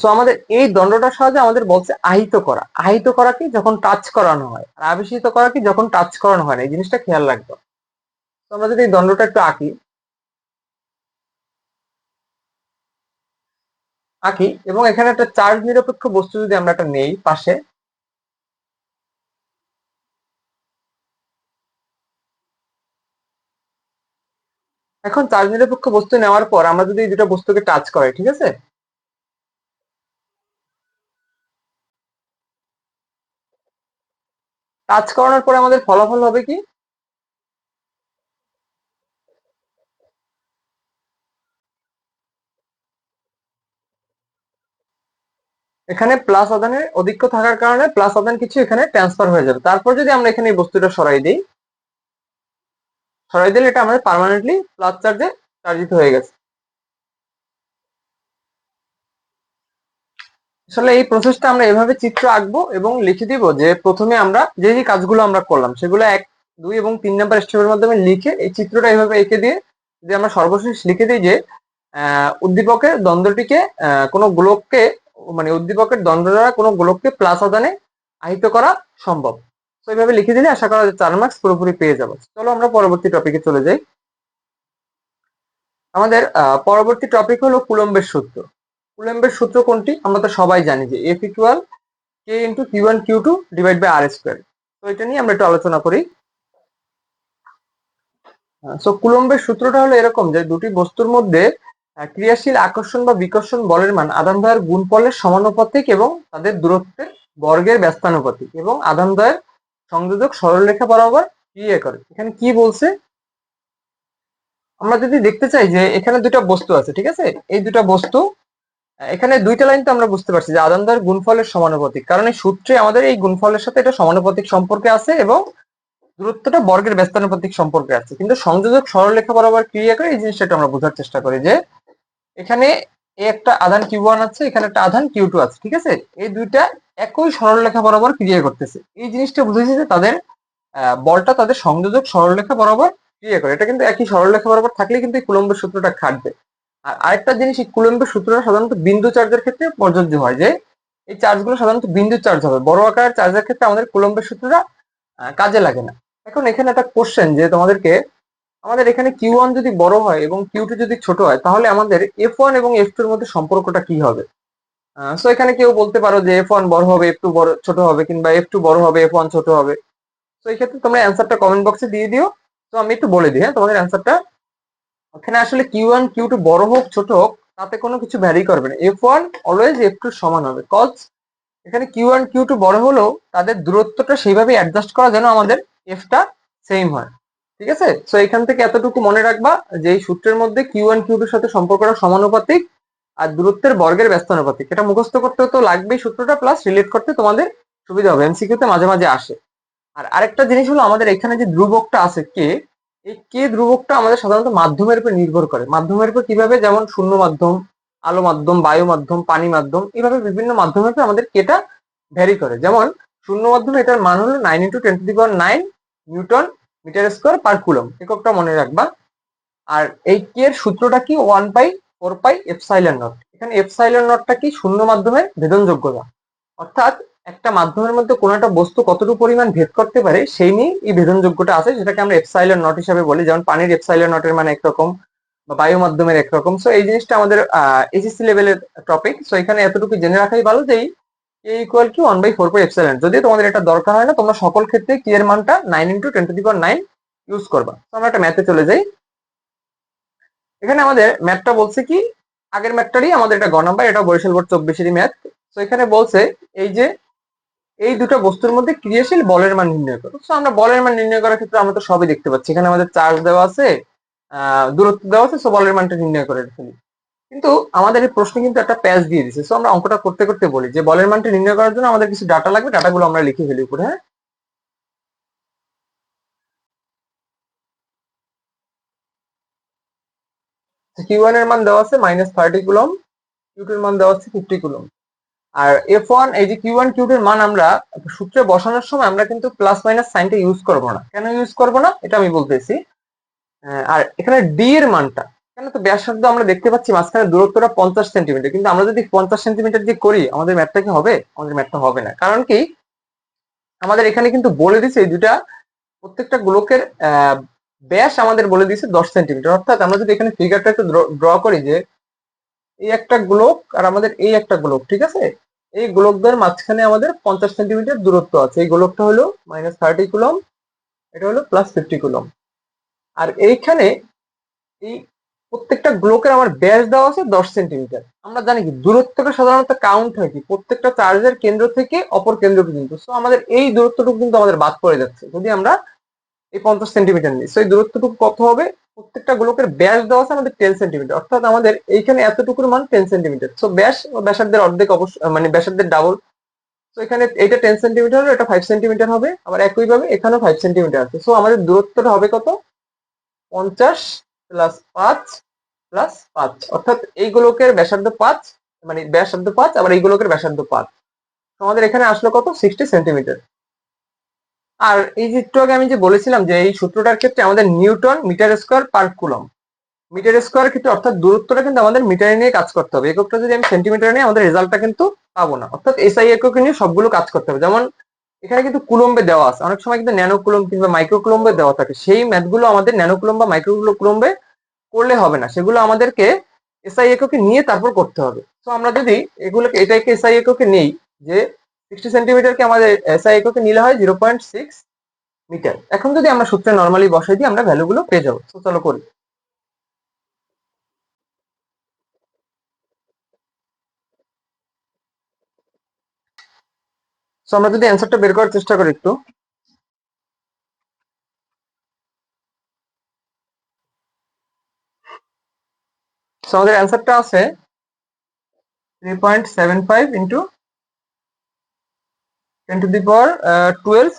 A: সো আমাদের এই দণ্ডটার সাহায্যে আমাদের বলছে আহিত করা। আহিত করা কি? যখন টাচ করানো হয়। আর আবেশিত করা কি? যখন টাচ করানো হয় না। এই জিনিসটা খেয়াল রাখবো। তো আমরা যদি এই দণ্ডটা একটু আঁকি আঁকি এবং এখানে একটা চার্জ নিরপেক্ষ বস্তু যদি আমরা একটা নেই পাশে, এখন চার্জ নিরপেক্ষ বস্তু নেওয়ার পর আমরা যদি এই দুটো বস্তুকে টাচ করি, ঠিক আছে? টাচ করানোর পরে আমাদের ফলাফল হবে কি? এখানে প্লাস আধানের অধিক্য থাকার কারণে প্লাস আধান কিছু এখানে ট্রান্সফার হয়ে যাবে। তারপর যদি আমরা এখানে এই বস্তুটা সরাই দিলে এটা আমাদের পার্মানেন্টলি প্লাস চার্জে চার্জিত হয়ে গেছে। আসলে এই প্রসেসটা আমরা এভাবে চিত্র আঁকবো এবং লিখে দিব যে প্রথমে আমরা যে যে কাজগুলো আমরা করলাম সেগুলো 1, 2 এবং 3 নাম্বার স্টেপের মাধ্যমে লিখে এই চিত্রটা এইভাবে এঁকে দিয়ে যে আমরা সর্বশেষ লিখে দিই যে উদ্দীপকের দ্বন্দ্বটিকে কোনো গোলককে, মানে উদ্দীপকের দ্বন্দ্ব দ্বারা কোনো গোলককে প্লাস আধানে আহিত করা সম্ভব। তো এইভাবে লিখে দিলে আশা করা যায় 4 মার্কস পুরোপুরি পেয়ে যাবো। চলো আমরা পরবর্তী টপিকে চলে যাই। আমাদের পরবর্তী টপিক হলো কুলম্বের সূত্র। কুলম্বের সূত্র কোনটি? আমরা তো সবাই জানি যে F equal K into Q1 Q2 divide by R square. তো এটা নিয়ে আমরা একটু আলোচনা করি। সো কুলম্বের সূত্রটা হলো এরকম যে দুটি বস্তুর মধ্যে ক্রিয়াশীল আকর্ষণ বা বিকর্ষণ বলের মান আধানদ্বয়ের গুণফলের সমানুপাতিক এবং তাদের দূরত্বের বর্গের ব্যস্তানুপাতিক এবং আধানদ্বয়ের সংযোজক সরলরেখা বরাবর ক্রিয়া করে। এখানে কি বলছে? আমরা যদি দেখতে চাই যে এখানে দুটা বস্তু আছে, ঠিক আছে, এই দুটা বস্তু এখানে দুইটা লাইন তো আমরা বুঝতে পারছি যে আধানদ্বয়ের গুণফলের সমানুপাতিক, কারণ এই সূত্রে আমাদের এই গুণফলের সাথে এটা সমানুপাতিক সম্পর্কে আছে এবং দূরত্বটা বর্গের ব্যস্তানুপাতিক সম্পর্কে আছে। কিন্তু সংযোজক সরলরেখা বরাবর ক্রিয়া করে এই জিনিসটা আমরা বোঝার চেষ্টা করি যে এখানে একটা আধান Q1 আছে, এখানে একটা আধান Q2 আছে, ঠিক আছে, এই দুইটা একই সরলরেখা বরাবর ক্রিয়া করতেছে। এই জিনিসটা বুঝেছি যে তাদের বলটা তাদের সংযোজক সরলরেখা বরাবর ক্রিয়া করে। এটা কিন্তু একই সরলরেখা বরাবর থাকলে কিন্তু এই কুলম্বের সূত্রটা খাটবে। আর আরেকটা জিনিস, এই কুলম্বের সূত্রটা সাধারণত বিন্দু চার্জের ক্ষেত্রে প্রযোজ্য হয় যে এই চার্জগুলো সাধারণত বিন্দু চার্জ হবে। বড় আকার চার্জের ক্ষেত্রে আমাদের কুলম্বের সূত্রটা কাজে লাগে না। এখন এখানে একটা কোশ্চেন যে তোমাদেরকে, আমাদের এখানে Q1 যদি বড় হয় এবং Q2 যদি ছোট হয় তাহলে আমাদের F1 এবং F2 এর মধ্যে সম্পর্কটা কি হবে? সো এখানে কেউ বলতে পারো যে F1 বড় হবে, F2 বড় ছোট হবে, কিংবা F2 বড় হবে, F1 ছোট হবে। তো এই ক্ষেত্রে তোমরা অ্যান্সারটা কমেন্ট বক্সে দিয়ে দিও। তো আমি একটু বলে দিই, হ্যাঁ, তোমাদের অ্যান্সারটা। এখানে আসলে Q1 Q2 বড় হোক ছোট হোক তাতে কোনো কিছু ভ্যারি করবে না। F1 অলওয়েজ F2 সমান হবে, কজ এখানে Q1 Q2 বড় হলেও তাদের দূরত্বটা সেইভাবে অ্যাডজাস্ট করা যেন আমাদের Fটা সেম হয়, ঠিক আছে। সো এখান থেকে এতটুকু মনে রাখবা যে এই সূত্রের মধ্যে Q1 Q2 এর সাথে সম্পর্কটা সমানুপাতিক আর দূরত্বের বর্গের ব্যস্তানুপাতিক। এটা মুখস্থ করতে তো লাগবেই সূত্রটা, প্লাস রিলেট করতে তোমাদের সুবিধা হবে, এমসিকিউ তে মাঝে মাঝে আসে। আর আরেকটা জিনিস হলো, আমাদের এখানে যে ধ্রুবকটা আছে কে, এই কে ধ্রুবকটা আমাদের সাধারণত মাধ্যমের উপর নির্ভর করে। মাধ্যমের উপর কিভাবে? যেমন শূন্য মাধ্যম, আলো মাধ্যম, বায়ু মাধ্যম, পানি মাধ্যম, এইভাবে বিভিন্ন মাধ্যমের উপর আমাদের কেটা ভ্যারি করে। যেমন শূন্য মাধ্যমে এটার মান হলো 9 × 10⁹ newton metre square per coulomb, এককটা মনে রাখবা। আর এই কে এর সূত্রটা কি? 1/4πε0। এখানে এপসাইলন নটটা কি? শূন্য মাধ্যমের ভেদনযোগ্যতা, অর্থাৎ একটা মাধ্যমের মধ্যে কোনো একটা বস্তু কতটুকু পরিমাণ ভেদ করতে পারে সেই নিয়ে এই ভেদনযোগ্যটা আছে, যেটাকে আমরা এপসাইলন নট হিসাবে বলি। যেমন পানির এপসাইলন নটের মানে একরকম বা বায়ু মাধ্যমের একরকম। সো এই জিনিসটা আমাদের এইচএসসি লেভেলের টপিক। সো এখানে এতটুকু জেনে রাখাই ভালো যে এ ইকুয়াল কি 1/4πε। যদি তোমাদের এটা দরকার হয় না, তোমরা সকল ক্ষেত্রে কি এর মানটা 9 × 10⁹ ইউজ করবা। তো আমরা একটা ম্যাথে চলে যাই। এখানে আমাদের ম্যাথটা বলছে কি, আগের ম্যাথটারই আমাদের এটা গ নাম্বার, এটা বরিশাল বোর্ড 24-এরই ম্যাথ। তো এখানে বলছে এই যে এই দুটো বস্তুর মধ্যে ক্রিয়াশীল বলের মান নির্ণয় করো। তো আমরা বলের মান নির্ণয় করার ক্ষেত্রে আমরা তো সবই দেখতে পাচ্ছি, এখানে আমাদের চার্জ দেওয়া আছে, দূরত্ব দেওয়া আছে, সো বলের মানটা নির্ণয় করে ফেলি। কিন্তু আমাদের এই প্রশ্নে কিন্তু একটা প্যাচ দিয়ে দিচ্ছে। সো আমরা অঙ্কটা করতে করতে বলি যে বলের মানটা নির্ণয় করার জন্য আমাদের কিছু ডাটা লাগবে, ডাটাগুলো আমরা লিখে ফেলি উপরে, হ্যাঁ। Q1 এর মান দেওয়া আছে -30 কুলম, Q2 এর মান দেওয়া আছে 50 কুলম। আর F1, এই যে Q1 Q2 এর মান আমরা সূত্রে বসানোর সময় আমরা কিন্তু প্লাস মাইনাস সাইনটা ইউজ করবো না। কেন ইউজ করবো না এটা আমি বলতেছি। আর এখানে ডি এর মানটা, এখানে তো ব্যাসার্ধ আমরা দেখতে পাচ্ছি, মাঝখানে দূরত্বটা 50 সেন্টিমিটার, কিন্তু আমরা যদি 50 সেন্টিমিটার দিয়ে করি আমাদের ম্যাথটা কি হবে? আমাদের ম্যাথটা হবে না। কারণ কি, আমাদের এখানে কিন্তু বলে দিছে এই দুটা প্রত্যেকটা গোলকের ব্যাস আমাদের বলে দিয়েছে 10 সেন্টিমিটার। অর্থাৎ আমরা যদি এখানে ফিগারটা একটু ড্র করি যে এই একটা গোলক আর আমাদের এই একটা গোলক, ঠিক আছে, এই গোলকদের মাঝখানে আমাদের 50 সেন্টিমিটার দূরত্ব আছে। এই গোলকটা হলো -30 কুলম, এটা হলো +50 কুলম। আর এইখানে এই প্রত্যেকটা গোলকের আমার ব্যাস দেওয়া আছে 10 সেন্টিমিটার। আমরা জানি কি দূরত্বটা সাধারণত কাউন্ট হয় কি প্রত্যেকটা চার্জের কেন্দ্র থেকে অপর কেন্দ্র পর্যন্ত। সো আমাদের এই দূরত্বটুকু কিন্তু আমাদের বাদ পড়ে যাচ্ছে যদি আমরা এই 50 সেন্টিমিটার নিই। সো এই দূরত্বটুকু কত হবে? প্রত্যেকটা গোলকের ব্যাস দেওয়া আছে আমাদের 10 সেন্টিমিটার, অর্থাৎ আমাদের এইখানে এতটুকুর মান 10 সেন্টিমিটার। সো ব্যাস ও ব্যাসার্ধের অর্ধেক, অবশ্য মানে ব্যাসার্ধের ডাবল। তো এখানে এটা 10 সেন্টিমিটার হলো, এটা 5 সেন্টিমিটার হবে। আবার একইভাবে এখানেও 5 সেন্টিমিটার আছে। সো আমাদের দূরত্বটা হবে কত? 50 + 5 + 5, অর্থাৎ এই গোলকের ব্যাসার্ধ 5, মানে ব্যাসার্ধ 5, আবার এই গোলকের ব্যাসার্ধ 5। তো আমাদের এখানে আসলো কত? 60 সেন্টিমিটার। আর এই যে একটু আগে আমি যে বলেছিলাম যে এই সূত্রটার ক্ষেত্রে আমাদের Newton metre square per coulomb, metre square ক্ষেত্রে অর্থাৎ দূরত্বটা কিন্তু আমাদের মিটারে নিয়ে কাজ করতে হবে। এককটা যদি আমি সেন্টিমিটার নিই আমাদের রেজাল্টটা কিন্তু পাবো না। অর্থাৎ এসআই এককে নিয়ে সবগুলো কাজ করতে হবে। যেমন এখানে কিন্তু কুলম্বে দেওয়া আছে, অনেক সময় কিন্তু ন্যানো কুলম্ব কিংবা মাইক্রো কুলম্বে দেওয়া থাকে, সেই ম্যাথগুলো আমাদের ন্যানো কুলম্ব বা মাইক্রো কুলম্বে করলে হবে না, সেগুলো আমাদেরকে এসআই এককে নিয়ে তারপর করতে হবে। তো আমরা যদি এগুলোকে এটাকে এসআই এককে নেই, যে 60 সেন্টিমিটারকে আমাদের এসআই এককে নিলে হয় 0.6 মিটার। এখন যদি আমরা সূত্রে নর্মালি বসাই দিই আমরা ভ্যালুগুলো পেয়ে যাবো। তো চলো করি। তো আমরা যদি অ্যান্সারটা বের করার চেষ্টা করি একটু, তো আমাদের অ্যান্সারটা আছে 3.75 into 10 two the power 12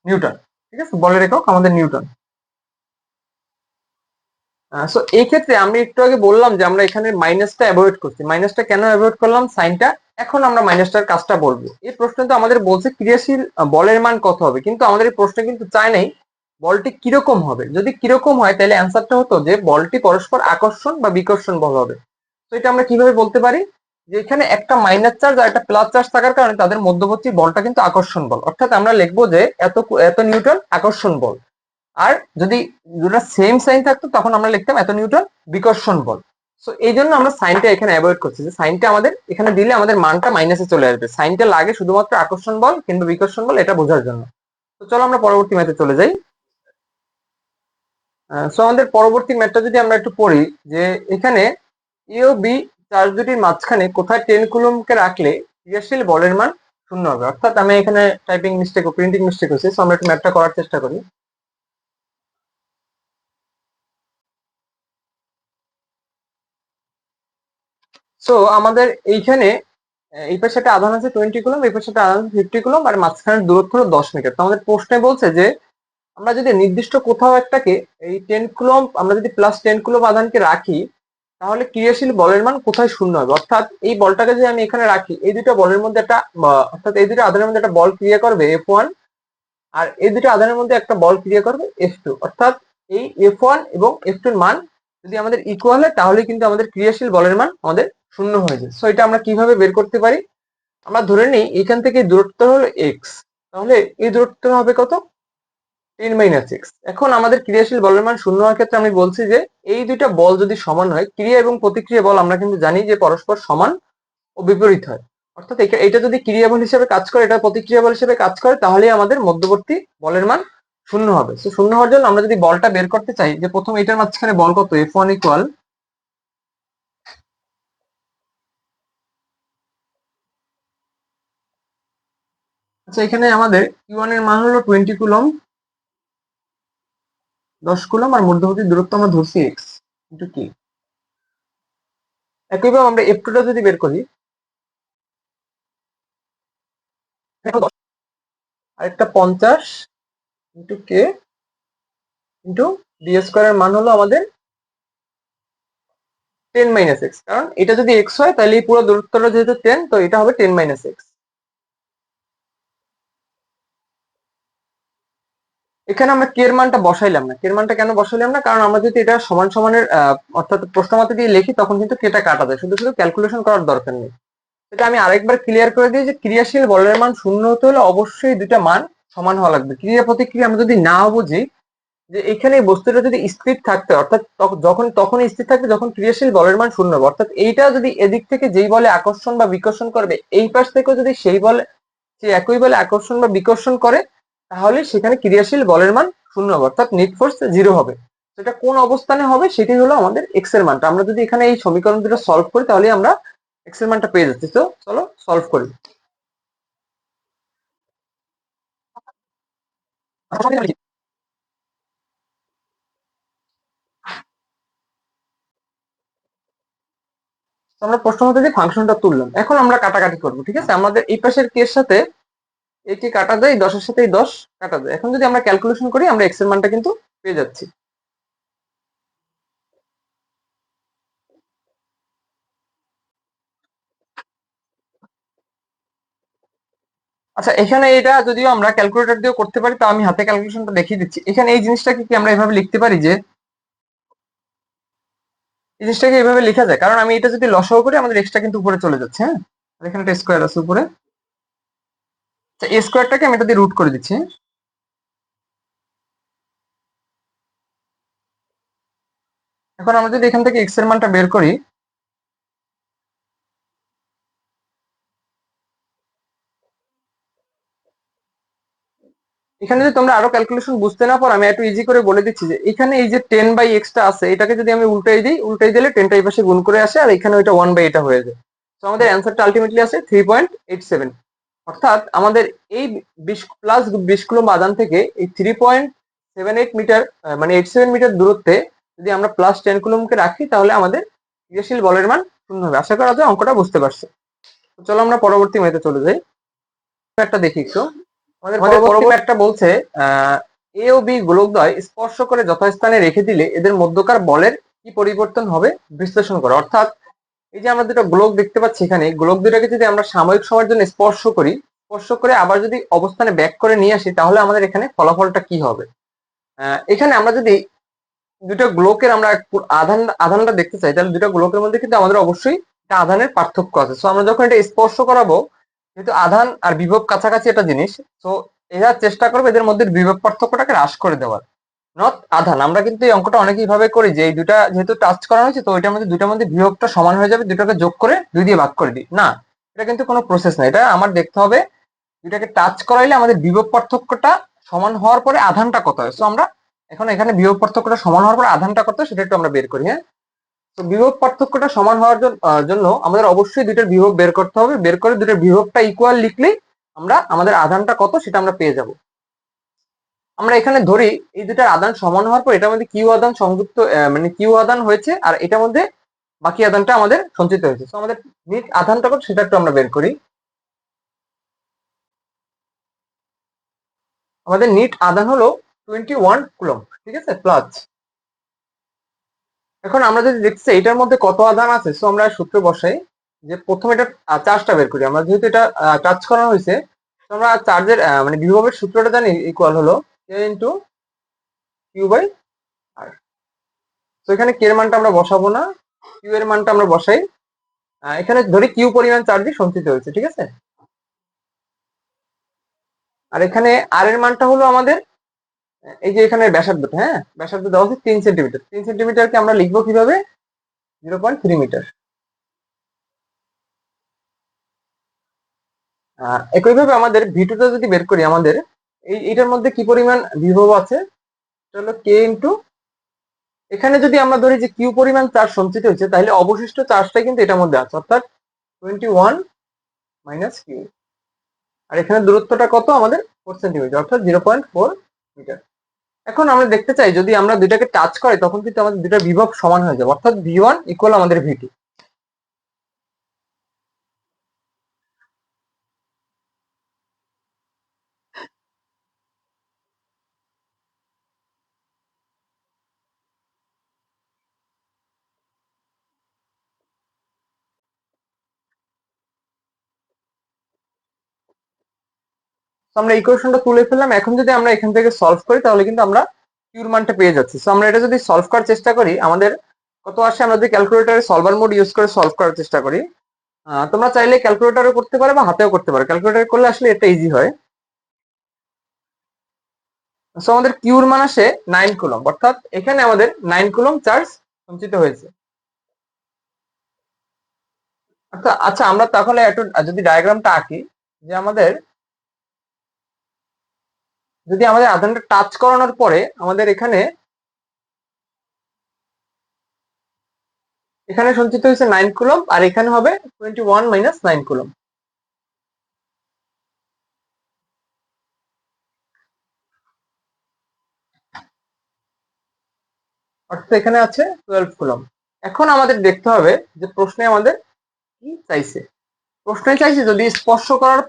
A: Newton. ঠিক আছে, বলের একক আমাদের নিউটন। সো এই ক্ষেত্রে আমি একটু আগে বললাম যে আমরা এখানে মাইনাসটা অ্যাভয়েড করছি। মাইনাসটা কেন অ্যাভয়েড করলাম? সাইনটা। এখন আমরা মাইনাসটার কাজটা বলবো। এই প্রশ্নে তো আমাদের বলছে ক্রিয়াশীল বলের মান কত হবে, কিন্তু আমাদের এই প্রশ্নে কিন্তু চায় নাই বলটি কিরকম হবে। যদি কিরকম হয় তাহলে অ্যান্সারটা হতো যে বলটি পরস্পর আকর্ষণ বা বিকর্ষণ বল হবে। তো এটা আমরা কিভাবে বলতে পারি, যে এখানে একটা মাইনাস চার্জ আর একটা প্লাস চার্জ থাকার কারণে তাদের মধ্যবর্তী বলটা কিন্তু আকর্ষণ বল, অর্থাৎ আমরা লিখবো যে এত এত নিউটন আকর্ষণ বল। আর যদি দুটো সেম সাইন থাকতো তখন আমরা লিখতাম এত নিউটন বিকর্ষণ বল। সো এই জন্য আমরা সাইনটা এখানে অ্যাভয়েড করছি, যে সাইনটা আমাদের এখানে দিলে আমাদের মানটা মাইনাসে চলে আসবে। সাইনটা লাগে শুধুমাত্র আকর্ষণ বল কিংবা বিকর্ষণ বল এটা বোঝার জন্য। তো চলো আমরা পরবর্তী ম্যাথে চলে যাই। সো আমাদের পরবর্তী ম্যাথটা যদি আমরা একটু পড়ি, যে এখানে এ ও বি চার্জ দুটির মাঝখানে কোথায় 10 কুলম্বকে রাখলে ক্রিয়াশীল বলের মান শূন্য হবে। অর্থাৎ আমি এখানে টাইপিং মিস্টেক ও প্রিন্টিং মিস্টেক হচ্ছে, সো আমরা একটু ম্যাথটা করার চেষ্টা করি। সো আমাদের এইখানে এই পাশে একটা আধান আছে 20 কুলম্ব, এই পাশে একটা আধান আছে 50 কুলম্ব, আর মাঝখানের দূরত্ব হলো 10 মিটার। তো আমাদের প্রশ্নে বলছে যে আমরা যদি নির্দিষ্ট কোথাও একটাকে এই 10 কুলম্ব আমরা যদি +10 কুলম্ব আধানকে রাখি, তাহলে ক্রিয়াশীল বলের মান কোথায় শূন্য হবে। অর্থাৎ এই বলটাকে যদি আমি এখানে রাখি, এই দুটো বলের মধ্যে একটা অর্থাৎ এই দুটো আধানের মধ্যে একটা বল ক্রিয়া করবে F1, আর এই দুটো আধানের মধ্যে একটা বল ক্রিয়া করবে F2। অর্থাৎ এই F1 এবং F2 এর মান যদি আমাদের ইকুয়াল হয় তাহলে কিন্তু আমাদের ক্রিয়াশীল বলের মান আমাদের শূন্য হয়ে যায়। সো এটা আমরা কিভাবে বের করতে পারি, আমরা ধরে নিই এখান থেকে দূরত্ব হলো x, তাহলে এই দূরত্ব হবে কত, 10 - x। এখন আমাদের ক্রিয়াশীল বলের মান শূন্য হওয়ার ক্ষেত্রে আমি বলছি যে এই দুইটা বল যদি সমান হয়, ক্রিয়া এবং প্রতিক্রিয়া বল আমরা কিন্তু জানি যে পরস্পর সমান ও বিপরীত হয়। অর্থাৎ এটা যদি ক্রিয়া বল হিসেবে কাজ করে, এটা প্রতিক্রিয়া বল হিসেবে কাজ করে, তাহলে আমাদের মধ্যবর্তী বলের মান শূন্য হবে। তো শূন্য হওয়ার জন্য আমরা যদি বলটা বের করতে চাই, যে প্রথম এটার মাঝখানে বল কত, F1 ইকুয়াল, আচ্ছা এখানে আমাদের Q1 এর মান হলো 20 কুলম্ব, 10 কুলম্ব, আর মধ্যবর্তী দূরত্ব আমরা ধরছি x ইন্টু কি। একইভাবে আমরা F2 টা যদি বের করি, আরেকটা 50 ইন্টু কে ইন্টু ডি স্কোয়ারের মান হলো আমাদের 10 - x, কারণ এটা যদি x হয় তাহলে এই পুরো দূরত্বটা যেহেতু 10, তো এটা হবে 10 - x। এখানে আমরা কে এর মানটা বসাইলাম না। কে এর মানটা কেন বসাইলাম না, কারণ আমরা যদি এটা সমান সমানের অর্থাৎ প্রশ্নমাতে দিয়ে লিখি তখন কিন্তু কেটা কাটা যায়, শুধু শুধু ক্যালকুলেশন করার দরকার নেই। এটা আমি আরেকবার ক্লিয়ার করে দিই যে ক্রিয়াশীল বলের মান শূন্য হতে হলে অবশ্যই দুইটা মান সমান হওয়া লাগবে। ক্রিয়া প্রতিক্রিয়া আমরা যদি না বুঝি, যে এখানে এই বস্তুটা যদি স্থির থাকতে, অর্থাৎ তখন স্থির থাকবে যখন ক্রিয়াশীল বলের মান শূন্য হবে। অর্থাৎ এইটা যদি এদিক থেকে যেই বলে আকর্ষণ বা বিকর্ষণ করবে, এই পাশ থেকেও যদি সেই বলে সে একই বলে আকর্ষণ বা বিকর্ষণ করে, তাহলে সেখানে ক্রিয়াশীল বলের মান শূন্য হবে, অর্থাৎ নেট ফোর্স জিরো হবে। সেটা কোন অবস্থানে হবে সেটি হলো আমাদের এক্স এর মানটা। আমরা যদি এখানে এই সমীকরণ দুটো সলভ করি তাহলে আমরা এক্স এর মানটা পেয়ে যাচ্ছি। তো চলো সলভ করি। তো আমরা প্রশ্ন মতে যে ফাংশনটা তুললাম, এখন আমরা কাটাকাটি করবো। ঠিক আছে, আমাদের এই পাশের কে এর সাথে এটি কাটা যায়, 10 এর সাথে এই 10 কাটা যায়। এখন যদি আমরা ক্যালকুলেশন করি আমরা এক্স এর মানটা কিন্তু পেয়ে যাচ্ছি। আচ্ছা এখানে এটা যদিও আমরা ক্যালকুলেটর দিয়েও করতে পারি, তো আমি হাতে ক্যালকুলেশনটা দেখিয়ে দিচ্ছি। এখানে এই জিনিসটাকে কি আমরা এভাবে লিখতে পারি যে এই জিনিসটাকে এইভাবে লেখা যায়, কারণ আমি এটা যদি লসাগু করি আমাদের এক্সটা কিন্তু উপরে চলে যাচ্ছে। হ্যাঁ, আর এখানে একটা স্কোয়ার আছে উপরে। এই স্কোয়ারটাকে আমি এটা দিয়ে রুট করে দিচ্ছি। এখন আমরা যদি এখান থেকে এক্স এর মানটা বের করি, এখানে যদি তোমরা আরো ক্যালকুলেশন বুঝতে না পারো, আমি একটু ইজি করে বলে দিচ্ছি যে এখানে এই যে 10/x আছে, এটাকে যদি আমি উল্টাই দিই, উল্টাই দিলে 10টা এই পাশে গুণ করে আসে, আর এখানে ওইটা 1/এটা হয়ে যায়। তো আমাদের অ্যান্সারটা আলটিমেটলি আসে 3.87। অর্থাৎ আমাদের এই 20 কুলম্ব আধান থেকে এই 3.78 মিটার মানে 87 মিটার দূরত্বে যদি আমরা +10 কুলম্বকে রাখি, তাহলে আমাদের ক্রিয়াশীল বলের মান শূন্য হবে। আশা করা যায় অঙ্কটা বুঝতে পারছো। তো চলো আমরা পরবর্তী মেয়েতে চলে যাই। একটা দেখি একটু। আমাদের পরবর্তী একটা বলছে এ ও বি গোলকদ্বয় স্পর্শ করে যথাস্থানে রেখে দিলে এদের মধ্যকার বলের কি পরিবর্তন হবে বিশ্লেষণ করো। অর্থাৎ এই যে আমরা দুটো গোলক দেখতে পাচ্ছি, এখানে গোলক দুটাকে যদি আমরা সাময়িক সময়ের জন্য স্পর্শ করি, স্পর্শ করে আবার যদি অবস্থানে ব্যাক করে নিয়ে আসি, তাহলে আমাদের এখানে ফলাফলটা কি হবে। এখানে আমরা যদি দুটো গোলকের আমরা আধানটা দেখতে চাই, তাহলে দুটো গোলকের মধ্যে কিন্তু আমাদের অবশ্যই একটা আধানের পার্থক্য আছে। সো আমরা যখন এটা স্পর্শ করাবো, যেহেতু আধান আর বিভব কাছাকাছি একটা জিনিস, তো এরা চেষ্টা করবে এদের মধ্যে বিভব পার্থক্যটাকে হ্রাস করে দেওয়ার। নট আধান, আমরা কিন্তু এই অঙ্কটা অনেক ভাবে করি যে এই দুটা যেহেতু টাচ করানো হয়েছে, তো ওইটার মধ্যে দুটার মধ্যে বিভবটা সমান হয়ে যাবে, দুটাকে যোগ করে 2 দিয়ে ভাগ করে দিই না। এটা কিন্তু কোনো প্রসেস না, এটা আমার দেখতে হবে দুটাকে টাচ করাইলে আমাদের বিভব পার্থক্যটা সমান হওয়ার পরে আধানটা কত হয়। সো আমরা এখন এখানে বিভব পার্থক্যটা সমান হওয়ার পরে আধানটা কত সেটা একটু আমরা বের করি। হ্যাঁ, তো বিভব পার্থক্যটা সমান হওয়ার জন্য আমাদের অবশ্যই দুইটার বিভব বের করতে হবে। বের করে দুটোর বিভবটা ইকুয়াল লিখলেই আমরা আমাদের আধানটা কত সেটা আমরা পেয়ে যাব। আমরা এখানে ধরি এই দুটার আধান সমান হওয়ার পর এটার মধ্যে কিউ আধান সংযুক্ত, মানে কিউ আধান হয়েছে, আর এটার মধ্যে বাকি আধানটা আমাদের সঞ্চিত হয়েছে। তো আমাদের নিট আধানটা কত সেটা একটু আমরা বের করি। আমাদের নিট আধান হলো 21 কুলম্ব, ঠিক আছে, প্লাস। এখন আমরা যদি দেখছি এটার মধ্যে কত আধান আছে, সো আমরা সূত্র বসাই যে প্রথমে এটা চার্জটা বের করি। আমরা যেহেতু এটা টাচ করানো হয়েছে, তো আমরা চার্জের মানে বিভবের সূত্রটা জানি, ইকুয়াল হলো কে ইন্টু কিউ বাই আর। তো এখানে কে এর মানটা আমরা বসাবো না, কিউ এর মানটা আমরা বসাই। এখানে ধরি কিউ পরিমাণ চার্জই সঞ্চিত হয়েছে, ঠিক আছে। আর এখানে আর এর মানটা হলো আমাদের এই যে এখানে ব্যাসার্ধটা, হ্যাঁ ব্যাসার্ধ দেওয়া আছে 3 সেন্টিমিটার। 3 সেন্টিমিটারকে আমরা লিখবো কিভাবে, 0.3 মিটার। একইভাবে আমাদের ভিটুটা যদি বের করি, আমাদের এইটার মধ্যে কি পরিমাণ বিভব আছে, সেটা হলো কে ইন্টু, এখানে যদি আমরা ধরি যে কিউ পরিমাণ চার্জ সঞ্চিত হয়েছে, তাহলে অবশিষ্ট চার্জটা কিন্তু এটার মধ্যে আছে, অর্থাৎ 21 মাইনাস কিউ। আর এখানে দূরত্বটা কত আমাদের 4 সেন্টিমিটার, অর্থাৎ 0.4 মিটার। এখন আমরা দেখতে চাই যদি আমরা দুইটাকে টাচ করি, তখন কিন্তু আমাদের দুটা বিভব সমান হয়ে যাবে, অর্থাৎ V1 ইকুয়াল আমাদের V2। আমরা ইকুয়েশনটা তুলে ফেললাম। এখন যদি আমরা এখান থেকে সলভ করি, তাহলে কিন্তু আমরা কিউর মানটা পেয়ে যাচ্ছি। সো আমরা এটা যদি সলভ করার চেষ্টা করি, আমাদের কত আসে, আমরা যদি ক্যালকুলেটরে সলভার মোড ইউজ করে সলভ করার চেষ্টা করি, তোমরা চাইলে ক্যালকুলেটরে করতে পারো বা হাতেও করতে পারো। ক্যালকুলেটর করলে আসলে এটা ইজি হয়। সো আমাদের কিউর মান আসে 9 কুলম্ব, অর্থাৎ এখানে আমাদের 9 কুলম্ব চার্জ সঞ্চিত হয়েছে। আচ্ছা আচ্ছা, আমরা তাহলে একটু যদি ডায়াগ্রামটা আঁকি, যে আমাদের যদি আমাদের আধানটা টাচ করানোর পরে আমাদের এখানে এখানে সঞ্চিত হয়েছে 9 কুলম্ব, আর এখানে হবে 21 মাইনাস 9 কুলম্ব। অর্থাৎ এখানে আছে 12 কুলম্ব। এখন আমাদের দেখতে হবে যে প্রশ্নে আমাদের কি চাইছে। প্রশ্নে চাইছে যদি স্পর্শ করার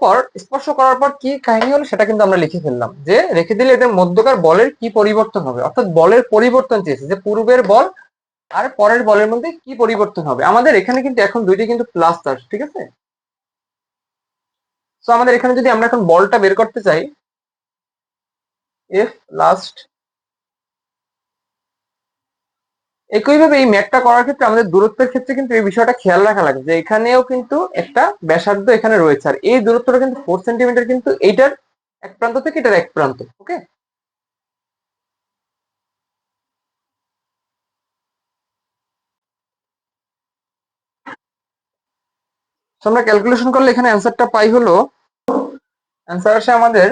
A: পর কি কাহিনী হলো সেটা কিন্তু আমরা লিখে ফেললাম, যে রেখে দিলে এদের মধ্যকার বলের কি পরিবর্তন হবে। অর্থাৎ বলের পরিবর্তন চেয়েছে, যে পূর্বের বল আর পরের বলের মধ্যে কি পরিবর্তন হবে। আমাদের এখানে কিন্তু এখন দুইটি কিন্তু প্লাস চার্জ, ঠিক আছে। তো আমাদের এখানে যদি আমরা এখন বলটা বের করতে চাই, এফ লাস্ট একইভাবে এই ম্যাথটা করার ক্ষেত্রে আমাদের দূরত্বের ক্ষেত্রে কিন্তু এই বিষয়টা খেয়াল রাখা লাগবে যে এখানেও কিন্তু একটা ব্যাসার্ধ এখানে রয়েছে, আর এই দূরত্বটা কিন্তু 4 সেন্টিমিটার, কিন্তু এইটার এক প্রান্ত থেকে এটার এক প্রান্ত। ওকে, আমরা ক্যালকুলেশন করলে এখানে অ্যান্সারটা পাই হলো, অ্যান্সার আসে আমাদের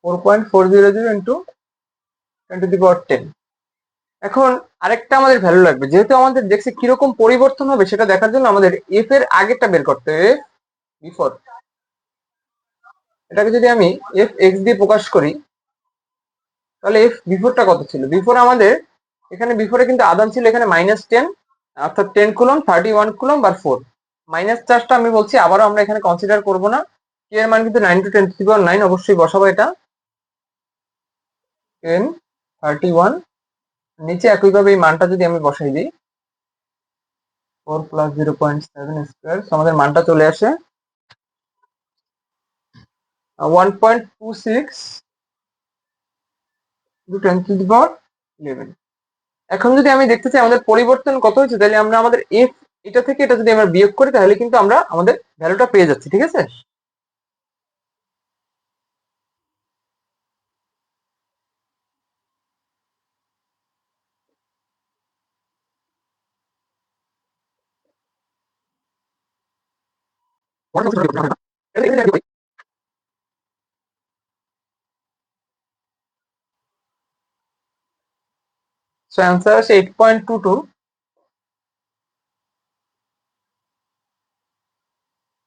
A: 4.400 ইন্টু 10⁻10। এখন আরেকটা আমাদের ভ্যালু লাগবে, যেহেতু আমাদের দেখছি কিরকম পরিবর্তন হবে সেটা দেখার জন্য আমাদের এফ এর আগেরটা বের করতে হবে, বিফোর। এটাকে যদি আমি এফ এক্স দিয়ে প্রকাশ করি, তাহলে এফ বিফোরটা কত ছিল? বিফোর আমাদের এখানে বিফোরে কিন্তু আদান ছিল এখানে -10, অর্থাৎ 10 কুলম, 31 কুলম বার 4। মাইনাস চার্জটা আমি বলছি আবারও আমরা এখানে কনসিডার করব না, কে এর মান কিন্তু 9 × 10⁹ অবশ্যই বসাবো এটা 10 31, নিচে একইভাবে এই মানটা যদি আমি বসাই দিই 4 + 0.7 স্কয়ার, আমাদের মানটা চলে আসে 1.26 × 10⁻11। এখন যদি আমি দেখতে চাই আমাদের পরিবর্তন কত হয়েছে, তাহলে আমরা আমাদের এফ এটা থেকে এটা যদি আমরা বিয়োগ করি, তাহলে কিন্তু আমরা আমাদের ভ্যালুটা পেয়ে যাচ্ছি। ঠিক আছে, সো অ্যান্সার আসে 8.22।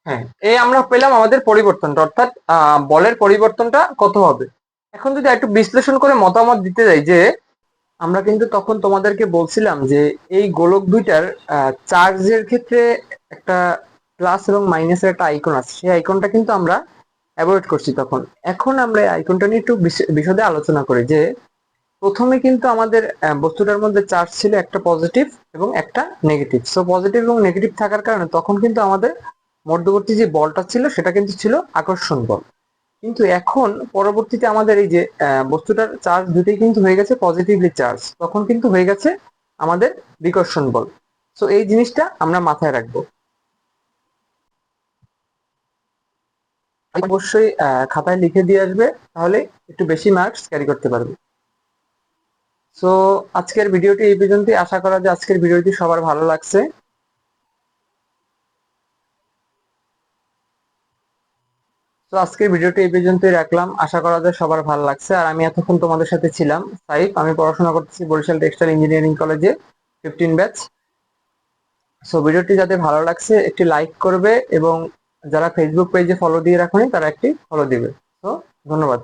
A: হ্যাঁ, এই আমরা পেলাম আমাদের পরিবর্তনটা, অর্থাৎ বলের পরিবর্তনটা কত হবে। এখন যদি একটু বিশ্লেষণ করে মতামত দিতে যাই, যে আমরা কিন্তু তখন তোমাদেরকে বলছিলাম যে এই গোলক দুইটার চার্জের ক্ষেত্রে একটা প্লাস এবং মাইনাসের একটা আইকন আছে, সেই আইকনটা কিন্তু আমরা অ্যাভয়েড করছি তখন। এখন আমরা এই আইকনটা নিয়ে একটু বিশদে আলোচনা করি, যে প্রথমে কিন্তু আমাদের বস্তুটার মধ্যে চার্জ ছিল একটা পজিটিভ এবং একটা নেগেটিভ। সো পজিটিভ এবং নেগেটিভ থাকার কারণে তখন কিন্তু আমাদের মধ্যবর্তী যে বলটা ছিল সেটা কিন্তু ছিল আকর্ষণ বল। কিন্তু এখন পরবর্তীতে আমাদের এই যে বস্তুটার চার্জ দুটোই কিন্তু হয়ে গেছে পজিটিভলি চার্জ, তখন কিন্তু হয়ে গেছে আমাদের বিকর্ষণ বল। সো এই জিনিসটা আমরা মাথায় রাখবো, অবশ্যই খাতায় লিখে দিয়ে আসবে, তাহলে একটু বেশি মার্কস ক্যারি করতে পারবে। সো আজকের ভিডিওটি এই পর্যন্তই, আশা করা যায় আজকের ভিডিওটি সবার ভালো লাগছে। তো আজকের ভিডিওটি এই পর্যন্তই রাখলাম, আশা করা যায় সবার ভালো লাগছে। আর আমি এতক্ষণ তোমাদের সাথে ছিলাম সাইফ, আমি পড়াশোনা করতেছি বরিশাল টেক্সটাইল ইঞ্জিনিয়ারিং কলেজে 15 ব্যাচ। সো ভিডিওটি যাদের ভালো লাগছে একটি লাইক করবে, এবং যারা ফেসবুক পেজে ফলো দিয়ে রাখোনি তারা একটি ফলো দিবে। তো ধন্যবাদ।